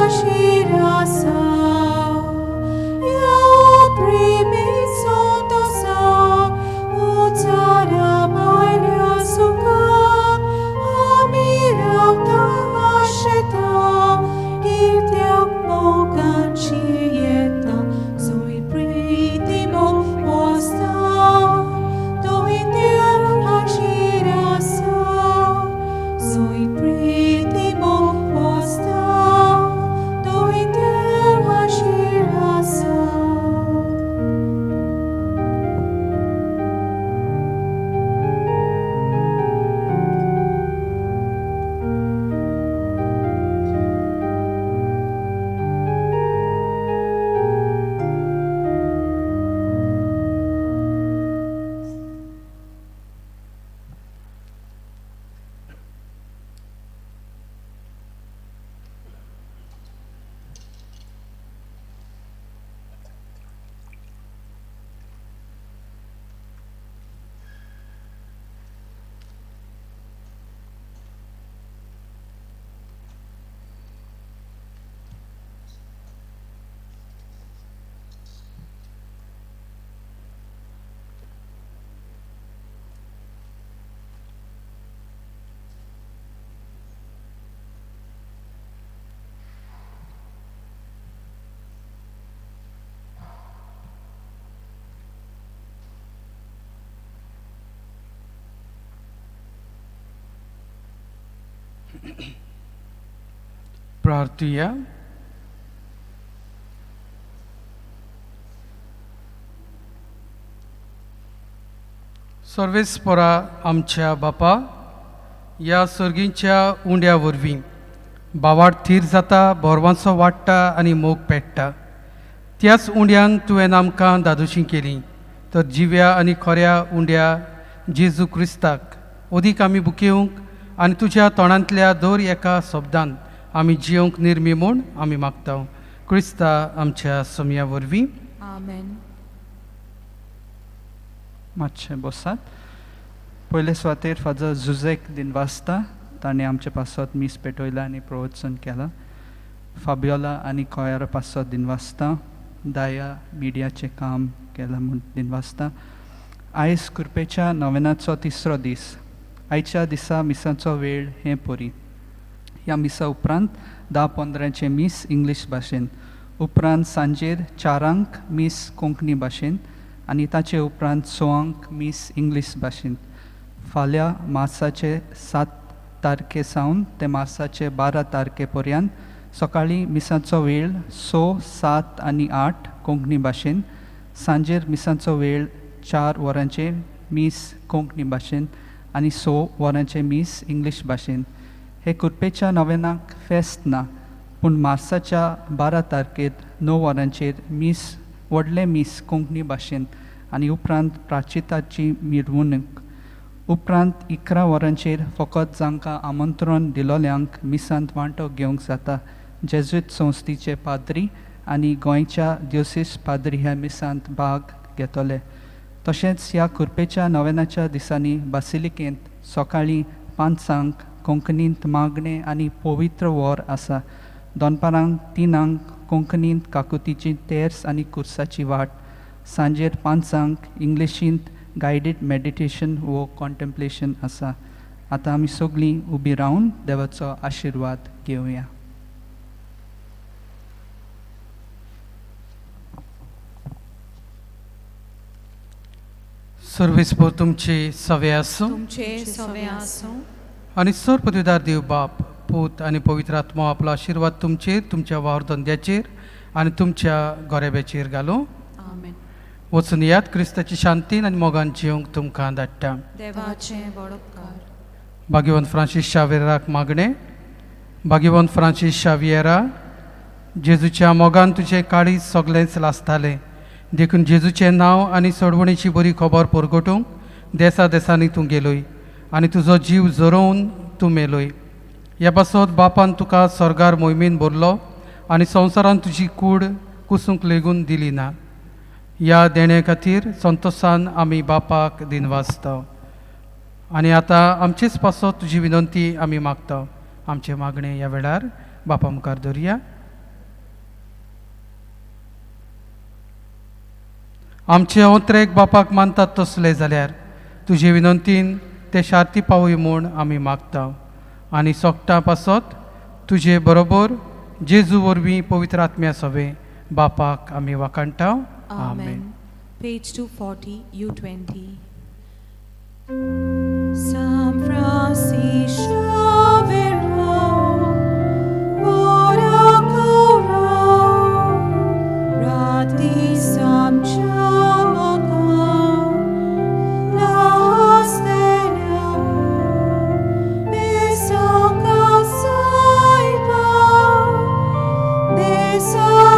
A: आशिरासा या प्रेमीचो तसा उचारा भायल्या सुखाक आमी रावता आशेता कित्याक मोगांची येता सोय प्रिती मोग पोसता दोय देव आशिरासा सोय प्रिती मोग पोसता दोय देव आशिरासा.
B: प्रार्थुया. सर्वेस्परा आमच्या बापा, ह्या सर्गींच्या उंड्या वरवीं बावाड थीर जाता, बोरवांचो वाडटा आनी मोग पेट्टा. त्याच उंड्यान तुवें आमकां दादोशी केली, तर जिव्या आनी खऱ्या उंड्या जेजू क्रिस्ताक ओदीक आमी बुकेवंक आनी तुज्या तोंडांतल्या दर एका शब्दान आमी जियोंक निर्मी म्हूण आमी मागता. क्रिस्ता आमच्या समया वरवीं.
A: आमेन.
G: मातशें बसात. पयले सुवातेर फादर झुजेक दिनवासता, ताणें आमचे पासत मीस पेटयला आनी प्रवचन केलां. फाबियोला आनी कोयारा पासत दिनवासता, दाया मिडियाचें काम केलां म्हूण दिनवासता. आयज कुरपेच्या नोवेनाचो तिसरो दीस. आयच्या दिसा मिसाचो वेळ हें पोरी. ह्या मिसा उपरांत 10:15 मीस इंग्लीश भाशेन, उपरांत सांजेर 4 मीस कोंकणी भाशेन आनी ताचे उपरांत 6 मीस इंग्लीश भाशेन. फाल्यां मार्चाचे 7 तारखे सावन ते मार्चाचे 12 तारखे पर्यंत सकाळीं मिसाचो वेळ 6, 7 आनी 8 कोंकणी भाशेन, सांजेर मिसाचो वेळ 4 वरांचेर मीस कोंकणी भाशेन आनी 6 वरांचे मीस इंग्लीश भाशेन. हे कुरपेच्या नोवेनाक फेस्त ना, पूण मार्चाच्या 12 तारखेर 9 वरांचेर मीस व्हडले मीस कोंकणी भाशेन आनी उपरांत प्राचिताची मिरवणूक. उपरांत 11 वरांचेर फकत जांकां आमंत्रण दिलोल्यांक मिसांत वांटो घेवंक जाता. जेजुईत संस्थेचे पाद्री आनी गोंयच्या दिवसीस पाद्री ह्या मिसांत भाग घेतले. तशेंच ह्या कुरपेच्या नोवेनाच्या दिसांनी बासिलिकेंत सकाळीं 5 कोंकणींत मागणें आनी पवित्र वर आसा. दनपारांक 3 कोंकणींत काकुतीची तेर्स आनी कुर्साची वाट. सांजेर 5 इंग्लिशींत गायडेड मेडिटेशन वो कॉन्टेम्प्लेशन आसा. आतां आमी सगळीं उबी रावन देवाचो आशिर्वाद घेवया.
B: सर्वेस्पर तुमचे सवे आसूं
A: तुमचे सवे आसूं
B: आनी सर पदवीदार देव बाप, पूत आनी पवित्र आत्मा आपलो आशिर्वाद तुमचेर, तुमच्या वावर धंद्याचेर आनी तुमच्या गोरेब्याचेर घालूं.
E: आमेन.
B: वचून याद क्रिस्ताची शांतीन आनी मोगान जिवंक तुमकां धाडटा.
A: देवाचे बडोपकार.
B: भाग्यवंत फ्रांसीस शावेराक मागणें. भाग्यवंत फ्रांसीस शावियरा, जेजूच्या मोगान तुजें काळीज सगळेंच लासतालें, देखून जेजूचें नांव आनी सोडवणेची बरी खबर परगटूंक देसा देसांनी तूं गेलोय आनी तुजो जीव जोरोवन तूं मेलोय. ह्या पासत बापान तुका सर्गार मोहिमेन भरलो आनी संवसारान तुजी कूड कुसूंक लेगून दिली ना. ह्या देणे खातीर संतोशान आमी बापाक दिनवासता. आनी आतां आमचेच पासत तुजी विनंती आमी मागता. आमचे मागणें ह्या वेळार बापा मुखार दवरया. आमचे ओंत्रेक बापाक मानतात तसले जाल्यार तुजे विनंतीन ते शार्ती पावूय म्हूण आमी मागता आनी सोगटा पासत तुजे बरोबर जेजू वरवीं पवित्र आत्म्या सवे बापाक आमी वाकाणटा.
A: Amen. Page 240, U20. San Francisco So